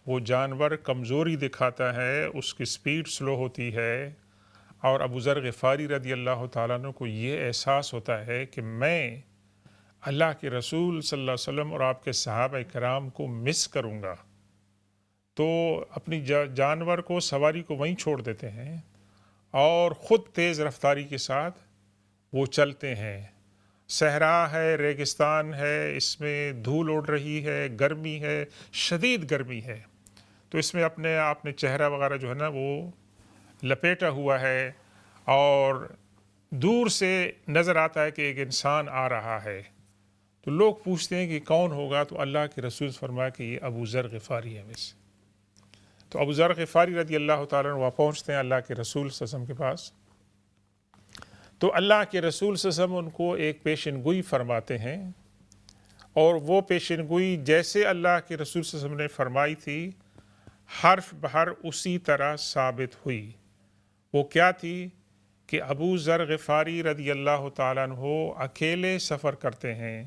وہ جانور کمزوری دکھاتا ہے، اس کی سپیڈ سلو ہوتی ہے، اور ابو ذر غفاری رضی اللہ تعالیٰ عنہ کو یہ احساس ہوتا ہے کہ میں اللہ کے رسول صلی اللہ علیہ وسلم اور آپ کے صحابہ کرام کو مس کروں گا، تو اپنی جانور کو، سواری کو وہیں چھوڑ دیتے ہیں اور خود تیز رفتاری کے ساتھ وہ چلتے ہیں۔ صحرا ہے، ریگستان ہے، اس میں دھول اڑ رہی ہے، گرمی ہے، شدید گرمی ہے، تو اس میں آپ نے چہرہ وغیرہ جو ہے نا وہ لپیٹا ہوا ہے، اور دور سے نظر آتا ہے کہ ایک انسان آ رہا ہے، تو لوگ پوچھتے ہیں کہ کون ہوگا، تو اللہ کے رسول فرمایا کہ یہ ابو ذر غفاری ہے۔ ویسے تو ابو ذر غفاری رضی اللہ تعالیٰ عنہ وہاں پہنچتے ہیں اللہ کے رسول صلی اللہ علیہ وسلم کے پاس، تو اللہ کے رسول صلی اللہ علیہ وسلم ان کو ایک پیشن گوئی فرماتے ہیں، اور وہ پیشن گوئی جیسے اللہ کے رسول صلی اللہ علیہ وسلم نے فرمائی تھی حرف بحر اسی طرح ثابت ہوئی۔ وہ کیا تھی کہ ابو ذر غفاری رضی اللہ تعالیٰ عنہ اکیلے سفر کرتے ہیں،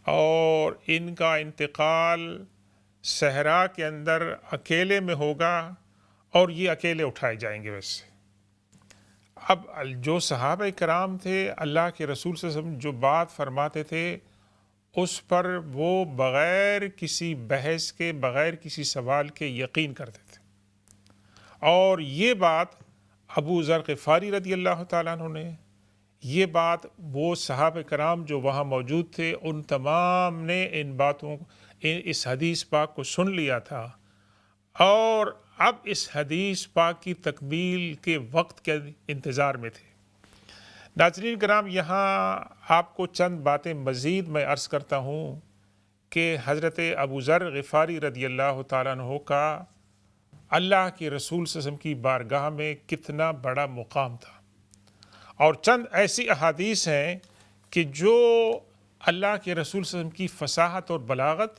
اور ان کا انتقال صحرا کے اندر اکیلے میں ہوگا، اور یہ اکیلے اٹھائے جائیں گے۔ ویسے اب جو صحابہ کرام تھے اللہ کے رسول صلی اللہ علیہ وسلم جو بات فرماتے تھے اس پر وہ بغیر کسی بحث کے، بغیر کسی سوال کے یقین کرتے تھے، اور یہ بات ابو ذر غفاری رضی اللہ تعالیٰ عنہ نے یہ بات وہ صحابہ کرام جو وہاں موجود تھے ان تمام نے ان باتوں اس حدیث پاک کو سن لیا تھا، اور اب اس حدیث پاک کی تکمیل کے وقت کے انتظار میں تھے۔ ناظرین کرام، یہاں آپ کو چند باتیں مزید میں عرض کرتا ہوں کہ حضرت ابو ذر غفاری رضی اللہ تعالیٰ عنہ کا اللہ کے رسول صلی اللہ علیہ وسلم کی بارگاہ میں کتنا بڑا مقام تھا، اور چند ایسی احادیث ہیں کہ جو اللہ کے رسول صلی اللہ علیہ وسلم کی فصاحت اور بلاغت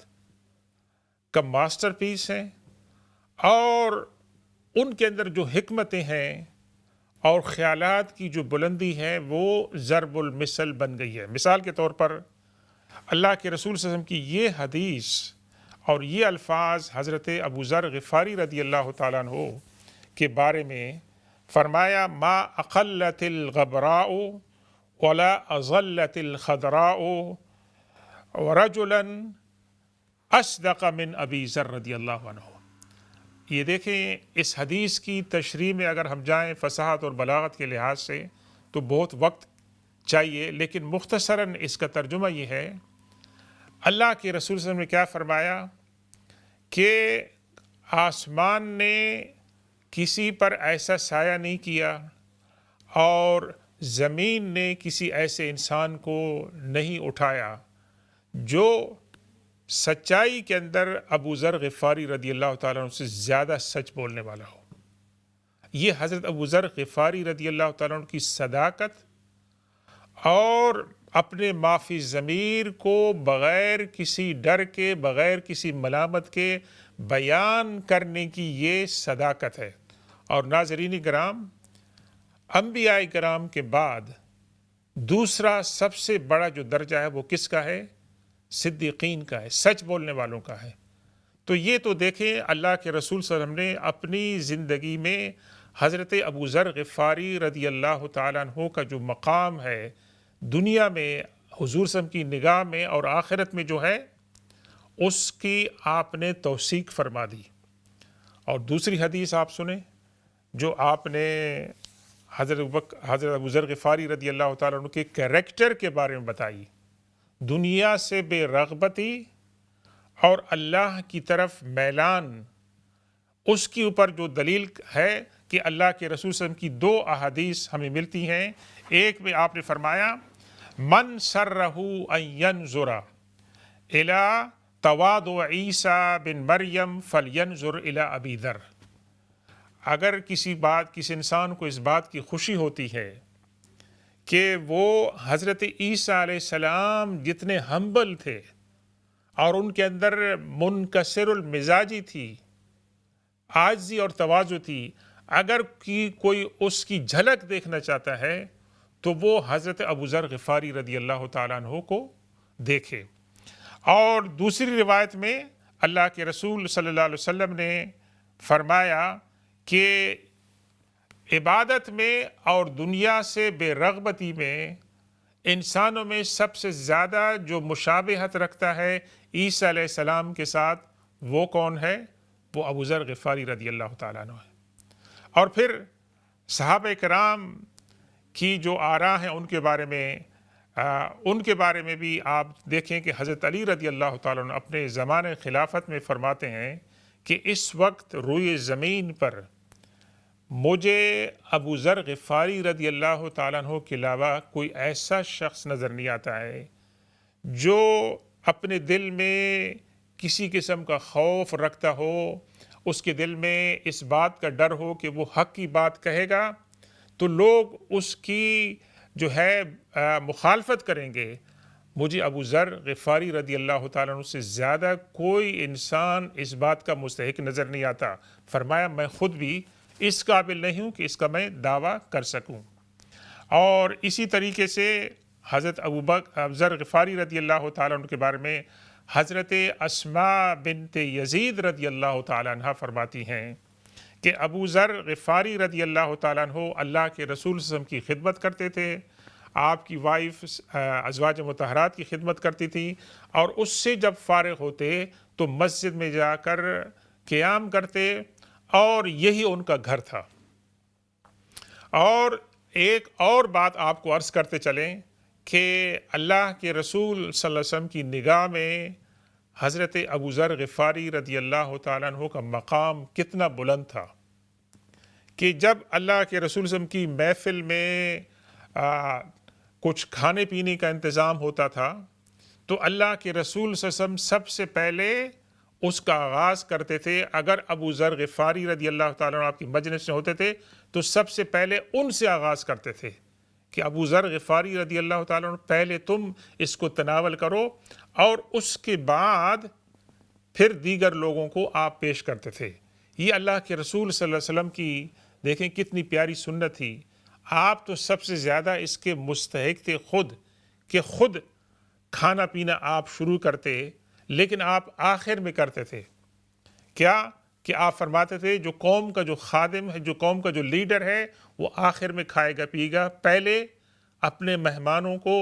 کا ماسٹر پیس ہیں، اور ان کے اندر جو حکمتیں ہیں اور خیالات کی جو بلندی ہے وہ ضرب المثل بن گئی ہے۔ مثال کے طور پر اللہ کے رسول صلی اللہ علیہ وسلم کی یہ حدیث اور یہ الفاظ حضرت ابو ذر غفاری رضی اللہ تعالیٰ عنہ کے بارے میں فرمایا، ما اقلت الغبراء ولا اظلت الخضراء ورجلا اصدق من ابی ذر رضی اللہ عنہ۔ یہ دیکھیں، اس حدیث کی تشریح میں اگر ہم جائیں فصاحت اور بلاغت کے لحاظ سے تو بہت وقت چاہیے، لیکن مختصراً اس کا ترجمہ یہ ہے، اللہ کے رسول صلی اللہ علیہ وسلم نے کیا فرمایا کہ آسمان نے کسی پر ایسا سایہ نہیں کیا، اور زمین نے کسی ایسے انسان کو نہیں اٹھایا جو سچائی کے اندر ابو ذر غفاری رضی اللہ تعالیٰ عنہ سے زیادہ سچ بولنے والا ہو۔ یہ حضرت ابو ذر غفاری رضی اللہ تعالیٰ عنہ کی صداقت اور اپنے معافی ضمیر کو بغیر کسی ڈر کے، بغیر کسی ملامت کے بیان کرنے کی یہ صداقت ہے۔ اور ناظرین کرام، انبیاء کرام کے بعد دوسرا سب سے بڑا جو درجہ ہے وہ کس کا ہے؟ صدیقین کا ہے، سچ بولنے والوں کا ہے۔ تو یہ تو دیکھیں، اللہ کے رسول صلی اللہ علیہ وسلم نے اپنی زندگی میں حضرت ابو ذر غفاری رضی اللہ تعالیٰ عنہ کا جو مقام ہے دنیا میں حضور صلی اللہ علیہ وسلم کی نگاہ میں اور آخرت میں جو ہے، اس کی آپ نے توثیق فرما دی۔ اور دوسری حدیث آپ سنیں جو آپ نے حضرت ابو ذر غفاری رضی اللہ تعالیٰ عنہ کے کریکٹر کے بارے میں بتائی، دنیا سے بے رغبتی اور اللہ کی طرف میلان، اس کے اوپر جو دلیل ہے کہ اللہ کے رسول صلی اللہ علیہ وسلم کی دو احادیث ہمیں ملتی ہیں۔ ایک میں آپ نے فرمایا، من سرہ ان ینظر الی تواضع عیسیٰ بن مریم فلینظر الی ابی ذر۔ اگر کسی انسان کو اس بات کی خوشی ہوتی ہے کہ وہ حضرت عیسیٰ علیہ السلام جتنے ہمبل تھے اور ان کے اندر منکسر المزاجی تھی، عاجزی اور تواضع تھی، اگر کوئی اس کی جھلک دیکھنا چاہتا ہے تو وہ حضرت ابو ذر غفاری رضی اللہ تعالیٰ عنہ کو دیکھے۔ اور دوسری روایت میں اللہ کے رسول صلی اللہ علیہ وسلم نے فرمایا کہ عبادت میں اور دنیا سے بے رغبتی میں انسانوں میں سب سے زیادہ جو مشابہت رکھتا ہے عیسیٰ علیہ السلام کے ساتھ، وہ کون ہے؟ وہ ابو ذر غفاری رضی اللہ تعالیٰ عنہ ہے۔ اور پھر صحابہ کرام کی جو آراء ہیں ان کے بارے میں بھی آپ دیکھیں کہ حضرت علی رضی اللہ تعالیٰ عنہ اپنے زمانے خلافت میں فرماتے ہیں کہ اس وقت روئے زمین پر مجھے ابو ذر غفاری رضی اللہ تعالیٰ عنہ کے علاوہ کوئی ایسا شخص نظر نہیں آتا ہے جو اپنے دل میں کسی قسم کا خوف رکھتا ہو، اس کے دل میں اس بات کا ڈر ہو کہ وہ حق کی بات کہے گا تو لوگ اس کی جو ہے مخالفت کریں گے۔ مجھے ابو ذر غفاری رضی اللہ تعالیٰ عنہ سے زیادہ کوئی انسان اس بات کا مستحق نظر نہیں آتا۔ فرمایا میں خود بھی اس قابل نہیں ہوں کہ اس کا میں دعویٰ کر سکوں۔ اور اسی طریقے سے حضرت ابو ذر غفاری رضی اللہ تعالیٰ عنہ کے بارے میں حضرت اسماء بنت یزید رضی اللہ تعالیٰ عنہ فرماتی ہیں کہ ابو ذر غفاری رضی اللہ تعالیٰ عنہ اللہ کے رسول صلی اللہ علیہ وسلم کی خدمت کرتے تھے، آپ کی وائف ازواج مطہرات کی خدمت کرتی تھی، اور اس سے جب فارغ ہوتے تو مسجد میں جا کر قیام کرتے، اور یہی ان کا گھر تھا۔ اور ایک اور بات آپ کو عرض کرتے چلیں کہ اللہ کے رسول صلی اللہ علیہ وسلم کی نگاہ میں حضرت ابو ذر غفاری رضی اللہ تعالیٰ عنہ کا مقام کتنا بلند تھا کہ جب اللہ کے رسول صلی اللہ علیہ وسلم کی محفل میں کچھ کھانے پینے کا انتظام ہوتا تھا تو اللہ کے رسول صلی اللہ علیہ وسلم سب سے پہلے اس کا آغاز کرتے تھے. اگر ابو ذر غفاری رضی اللہ تعالیٰ عنہ آپ کی مجلس میں ہوتے تھے تو سب سے پہلے ان سے آغاز کرتے تھے کہ ابو ذر غفاری رضی اللہ تعالیٰ عنہ پہلے تم اس کو تناول کرو، اور اس کے بعد پھر دیگر لوگوں کو آپ پیش کرتے تھے. یہ اللہ کے رسول صلی اللہ علیہ وسلم کی دیکھیں کتنی پیاری سنت تھی. آپ تو سب سے زیادہ اس کے مستحق تھے خود، کہ خود کھانا پینا آپ شروع کرتے لیکن آپ آخر میں کرتے تھے. کیا کہ آپ فرماتے تھے جو قوم کا جو خادم ہے، جو قوم کا جو لیڈر ہے، وہ آخر میں کھائے گا پیے گا، پہلے اپنے مہمانوں کو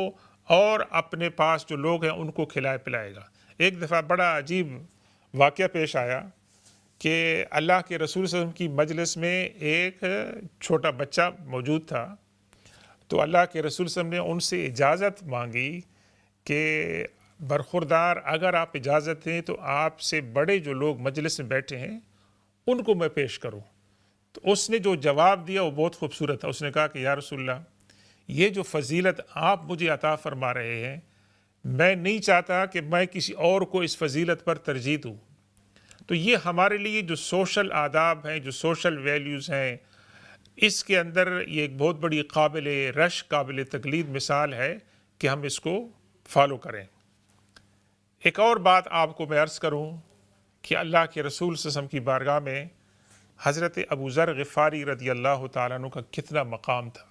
اور اپنے پاس جو لوگ ہیں ان کو کھلائے پلائے گا. ایک دفعہ بڑا عجیب واقعہ پیش آیا کہ اللہ کے رسول صلی اللہ علیہ وسلم کی مجلس میں ایک چھوٹا بچہ موجود تھا. تو اللہ کے رسول صلی اللہ علیہ وسلم نے ان سے اجازت مانگی کہ برخوردار اگر آپ اجازت دیں تو آپ سے بڑے جو لوگ مجلس میں بیٹھے ہیں ان کو میں پیش کروں. تو اس نے جو جواب دیا وہ بہت خوبصورت تھا. اس نے کہا کہ یا رسول اللہ، یہ جو فضیلت آپ مجھے عطا فرما رہے ہیں، میں نہیں چاہتا کہ میں کسی اور کو اس فضیلت پر ترجیح دوں. تو یہ ہمارے لیے جو سوشل آداب ہیں، جو سوشل ویلیوز ہیں، اس کے اندر یہ ایک بہت بڑی قابل رشک، قابل تقلید مثال ہے کہ ہم اس کو فالو کریں. ایک اور بات آپ کو میں عرض کروں کہ اللہ کے رسول صلی اللہ علیہ وسلم کی بارگاہ میں حضرت ابو ذر غفاری رضی اللہ تعالیٰ عنہ کا کتنا مقام تھا.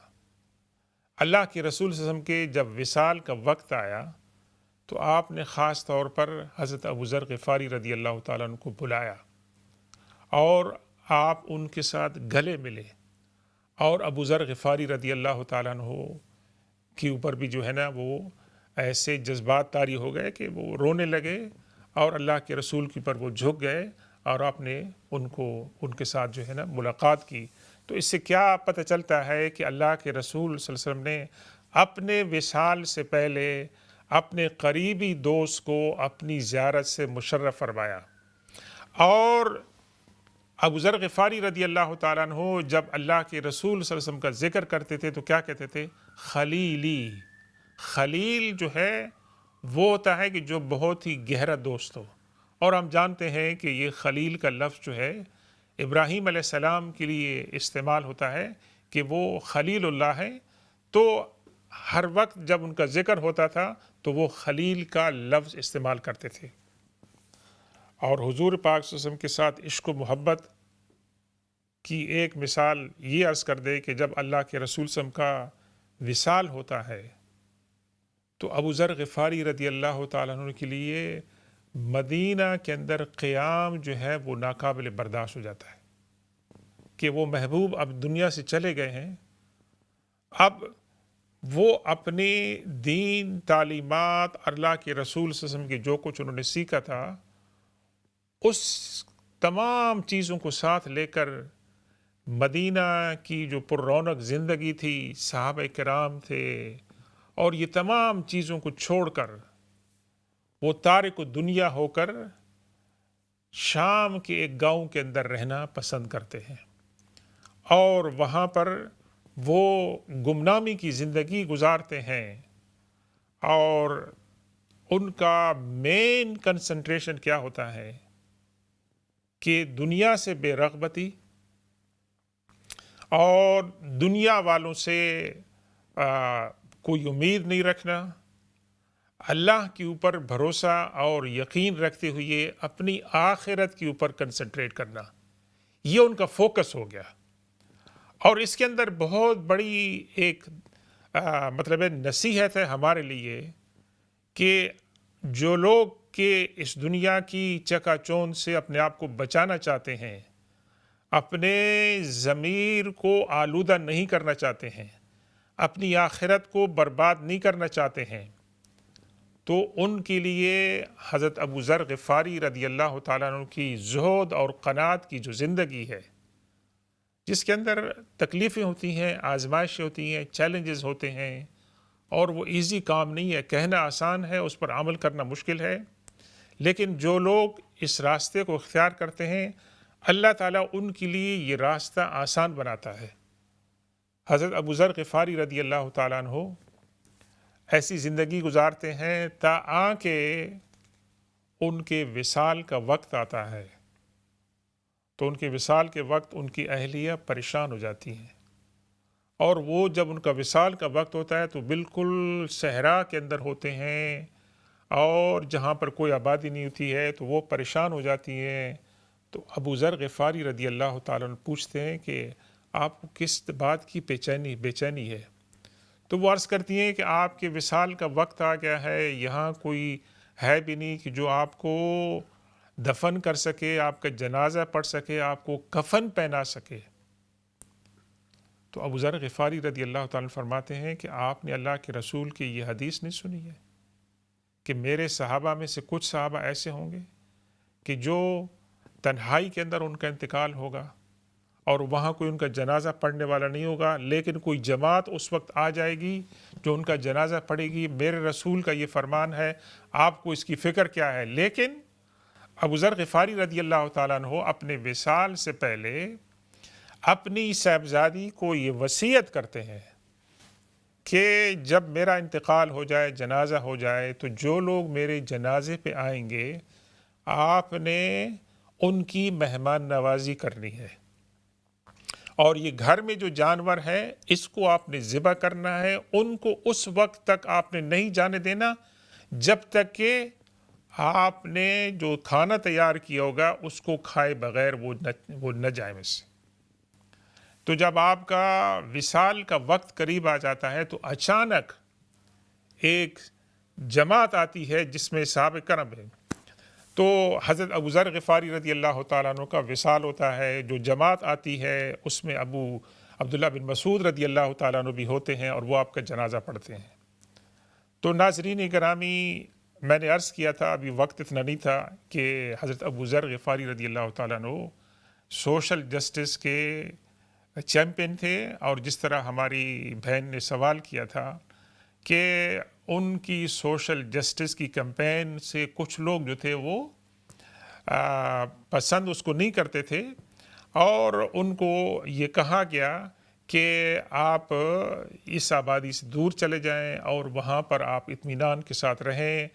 اللہ کے رسول صلی اللہ علیہ وسلم کے جب وصال کا وقت آیا تو آپ نے خاص طور پر حضرت ابو ذر غفاری رضی اللہ تعالیٰ عنہ کو بلایا اور آپ ان کے ساتھ گلے ملے، اور ابو ذر غفاری رضی اللہ تعالیٰ عنہ کے اوپر بھی جو ہے نا وہ ایسے جذبات طاری ہو گئے کہ وہ رونے لگے، اور اللہ کے رسول کے اوپر وہ جھک گئے اور آپ نے ان کے ساتھ جو ہے نا ملاقات کی. تو اس سے کیا پتہ چلتا ہے کہ اللہ کے رسول صلی اللہ علیہ وسلم نے اپنے وصال سے پہلے اپنے قریبی دوست کو اپنی زیارت سے مشرف فرمایا. اور ابو ذر غفاری رضی اللہ تعالیٰ عنہ جب اللہ کے رسول صلی اللہ علیہ وسلم کا ذکر کرتے تھے تو کیا کہتے تھے؟ خلیلی. خلیل جو ہے وہ ہوتا ہے کہ جو بہت ہی گہرا دوست ہو، اور ہم جانتے ہیں کہ یہ خلیل کا لفظ جو ہے ابراہیم علیہ السلام کے لیے استعمال ہوتا ہے کہ وہ خلیل اللہ ہے. تو ہر وقت جب ان کا ذکر ہوتا تھا تو وہ خلیل کا لفظ استعمال کرتے تھے. اور حضور پاک صلی اللہ علیہ وسلم کے ساتھ عشق و محبت کی ایک مثال یہ عرض کر دے کہ جب اللہ کے رسول صلی اللہ علیہ وسلم کا وصال ہوتا ہے تو ابو ذر غفاری رضی اللہ تعالیٰ عنہ کے لیے مدینہ کے اندر قیام جو ہے وہ ناقابل برداشت ہو جاتا ہے کہ وہ محبوب اب دنیا سے چلے گئے ہیں. اب وہ اپنی دین، تعلیمات، اللہ کے رسول صلی اللہ علیہ وسلم کی جو کچھ انہوں نے سیکھا تھا اس تمام چیزوں کو ساتھ لے کر مدینہ کی جو پر رونق زندگی تھی، صحابہ کرام تھے، اور یہ تمام چیزوں کو چھوڑ کر وہ تارک دنیا ہو کر شام کے ایک گاؤں کے اندر رہنا پسند کرتے ہیں، اور وہاں پر وہ گمنامی کی زندگی گزارتے ہیں. اور ان کا مین کنسنٹریشن کیا ہوتا ہے کہ دنیا سے بے رغبتی اور دنیا والوں سے کوئی امید نہیں رکھنا، اللہ کے اوپر بھروسہ اور یقین رکھتے ہوئے اپنی آخرت کے اوپر کنسنٹریٹ کرنا، یہ ان کا فوکس ہو گیا. اور اس کے اندر بہت بڑی ایک مطلب نصیحت ہے ہمارے لیے کہ جو لوگ کہ اس دنیا کی چکا چوند سے اپنے آپ کو بچانا چاہتے ہیں، اپنے ضمیر کو آلودہ نہیں کرنا چاہتے ہیں، اپنی آخرت کو برباد نہیں کرنا چاہتے ہیں، تو ان کے لیے حضرت ابو ذر غفاری رضی اللہ تعالیٰ عنہ کی زہد اور قناعت کی جو زندگی ہے جس کے اندر تکلیفیں ہوتی ہیں، آزمائشیں ہوتی ہیں، چیلنجز ہوتے ہیں، اور وہ ایزی کام نہیں ہے. کہنا آسان ہے، اس پر عمل کرنا مشکل ہے. لیکن جو لوگ اس راستے کو اختیار کرتے ہیں، اللہ تعالیٰ ان کے لیے یہ راستہ آسان بناتا ہے. حضرت ابو ذر غفاری رضی اللہ تعالیٰ عنہ ایسی زندگی گزارتے ہیں تاآں کہ ان کے وصال کا وقت آتا ہے تو ان کے وصال کے وقت ان کی اہلیہ پریشان ہو جاتی ہیں، اور وہ جب ان کا وصال کا وقت ہوتا ہے تو بالکل صحرا کے اندر ہوتے ہیں، اور جہاں پر کوئی آبادی نہیں ہوتی ہے تو وہ پریشان ہو جاتی ہیں. تو ابو ذر غفاری رضی اللہ تعالیٰ عنہ پوچھتے ہیں کہ آپ کو کس بات کی بے چینی ہے؟ تو وہ عرض کرتی ہیں کہ آپ کے وصال کا وقت آ گیا ہے، یہاں کوئی ہے بھی نہیں کہ جو آپ کو دفن کر سکے، آپ کا جنازہ پڑھ سکے، آپ کو کفن پہنا سکے. تو ابو ذر غفاری رضی اللہ تعالیٰ فرماتے ہیں کہ آپ نے اللہ کے رسول کی یہ حدیث نہیں سنی ہے کہ میرے صحابہ میں سے کچھ صحابہ ایسے ہوں گے کہ جو تنہائی کے اندر ان کا انتقال ہوگا اور وہاں کوئی ان کا جنازہ پڑھنے والا نہیں ہوگا، لیکن کوئی جماعت اس وقت آ جائے گی جو ان کا جنازہ پڑھے گی. میرے رسول کا یہ فرمان ہے، آپ کو اس کی فکر کیا ہے؟ لیکن ابو ذر غفاری رضی اللہ تعالیٰ عنہ اپنے وصال سے پہلے اپنی صاحبزادی کو یہ وصیت کرتے ہیں کہ جب میرا انتقال ہو جائے، جنازہ ہو جائے، تو جو لوگ میرے جنازے پہ آئیں گے آپ نے ان کی مہمان نوازی کرنی ہے، اور یہ گھر میں جو جانور ہے اس کو آپ نے ذبح کرنا ہے. ان کو اس وقت تک آپ نے نہیں جانے دینا جب تک کہ آپ نے جو کھانا تیار کیا ہوگا اس کو کھائے بغیر وہ نہ جائے میں سے. تو جب آپ کا وصال کا وقت قریب آ جاتا ہے تو اچانک ایک جماعت آتی ہے جس میں صحابہ کرام ہیں. تو حضرت ابو ذر غفاری رضی اللہ تعالیٰ عنہ کا وصال ہوتا ہے. جو جماعت آتی ہے اس میں ابو عبداللہ بن مسعود رضی اللہ تعالیٰ عنہ بھی ہوتے ہیں اور وہ آپ کا جنازہ پڑھتے ہیں. تو ناظرین گرامی، میں نے عرض کیا تھا، ابھی وقت اتنا نہیں تھا، کہ حضرت ابو ذر غفاری رضی اللہ تعالیٰ عنہ سوشل جسٹس کے چیمپئن تھے. اور جس طرح ہماری بہن نے سوال کیا تھا کہ ان کی سوشل جسٹس کی کمپین سے کچھ لوگ جو تھے وہ پسند اس کو نہیں کرتے تھے، اور ان کو یہ کہا گیا کہ آپ اس آبادی سے دور چلے جائیں اور وہاں پر آپ اطمینان کے ساتھ رہیں.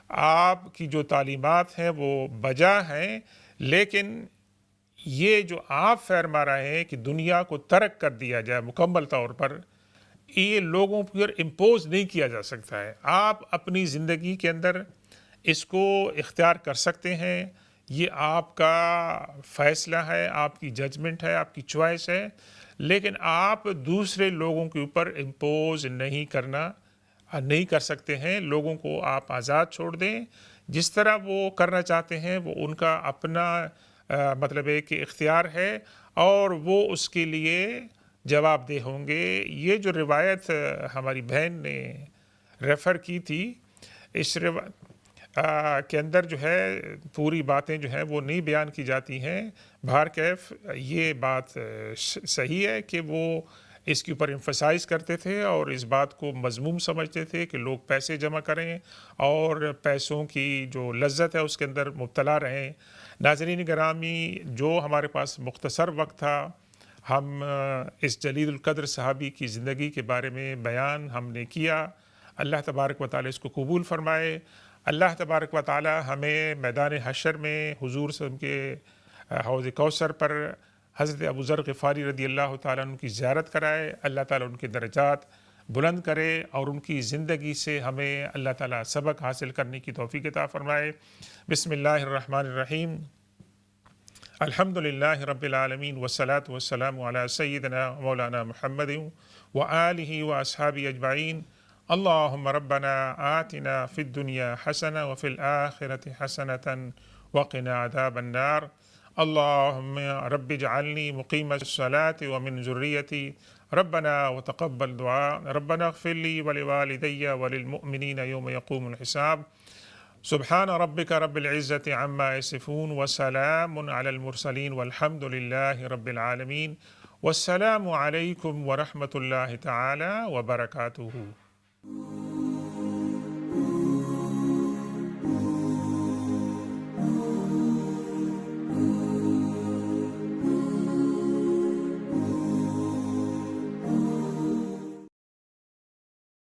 آپ کی جو تعلیمات ہیں وہ بجا ہیں، لیکن یہ جو آپ فرما رہے ہیں کہ دنیا کو ترک کر دیا جائے مکمل طور پر، یہ لوگوں پر امپوز نہیں کیا جا سکتا ہے. آپ اپنی زندگی کے اندر اس کو اختیار کر سکتے ہیں، یہ آپ کا فیصلہ ہے، آپ کی ججمنٹ ہے، آپ کی چوائس ہے، لیکن آپ دوسرے لوگوں کے اوپر امپوز نہیں کر سکتے ہیں. لوگوں کو آپ آزاد چھوڑ دیں، جس طرح وہ کرنا چاہتے ہیں وہ ان کا اپنا مطلب ہے کہ اختیار ہے، اور وہ اس کے لیے جواب دہ ہوں گے. یہ جو روایت ہماری بہن نے ریفر کی تھی، اس کے اندر جو ہے پوری باتیں جو ہیں وہ نہیں بیان کی جاتی ہیں. بہرکیف یہ بات صحیح ہے کہ وہ اس کے اوپر ایمفسائز کرتے تھے اور اس بات کو مذموم سمجھتے تھے کہ لوگ پیسے جمع کریں اور پیسوں کی جو لذت ہے اس کے اندر مبتلا رہیں. ناظرین گرامی، جو ہمارے پاس مختصر وقت تھا، ہم اس جلیل القدر صحابی کی زندگی کے بارے میں بیان ہم نے کیا. اللہ تبارک و تعالی اس کو قبول فرمائے. اللہ تبارک و تعالی ہمیں میدان حشر میں حضور صلی اللہ علیہ وسلم کے حوض کوثر پر حضرت ابو ذر غفاری رضی اللہ تعالیٰ عنہ کی زیارت کرائے. اللہ تعالیٰ ان کے درجات بلند کرے اور ان کی زندگی سے ہمیں اللہ تعالیٰ سبق حاصل کرنے کی توفیق عطا فرمائے. بسم اللہ الرحمن الرحیم. الحمد للہ رب العالمین، والصلاة والسلام علی سیدنا مولانا محمد وآلہ واصحابہ اجمعین. اللہم ربنا آتنا فی الدنیا حسنہ وفی الآخرۃ حسنۃ وقنا عذاب النار. اللہم رب اجعلنی مقیم الصلاۃ ومن ذریتی، ربنا وتقبل دعاء، ربنا اغفر لی ولوالدی وللمؤمنین یوم یقوم الحساب. سبحان ربک رب العزت عما یصفون وسلام علی المرسلین والحمد للہ رب العالمین. والسلام علیکم ورحمۃ اللہ تعالی وبرکاتہ.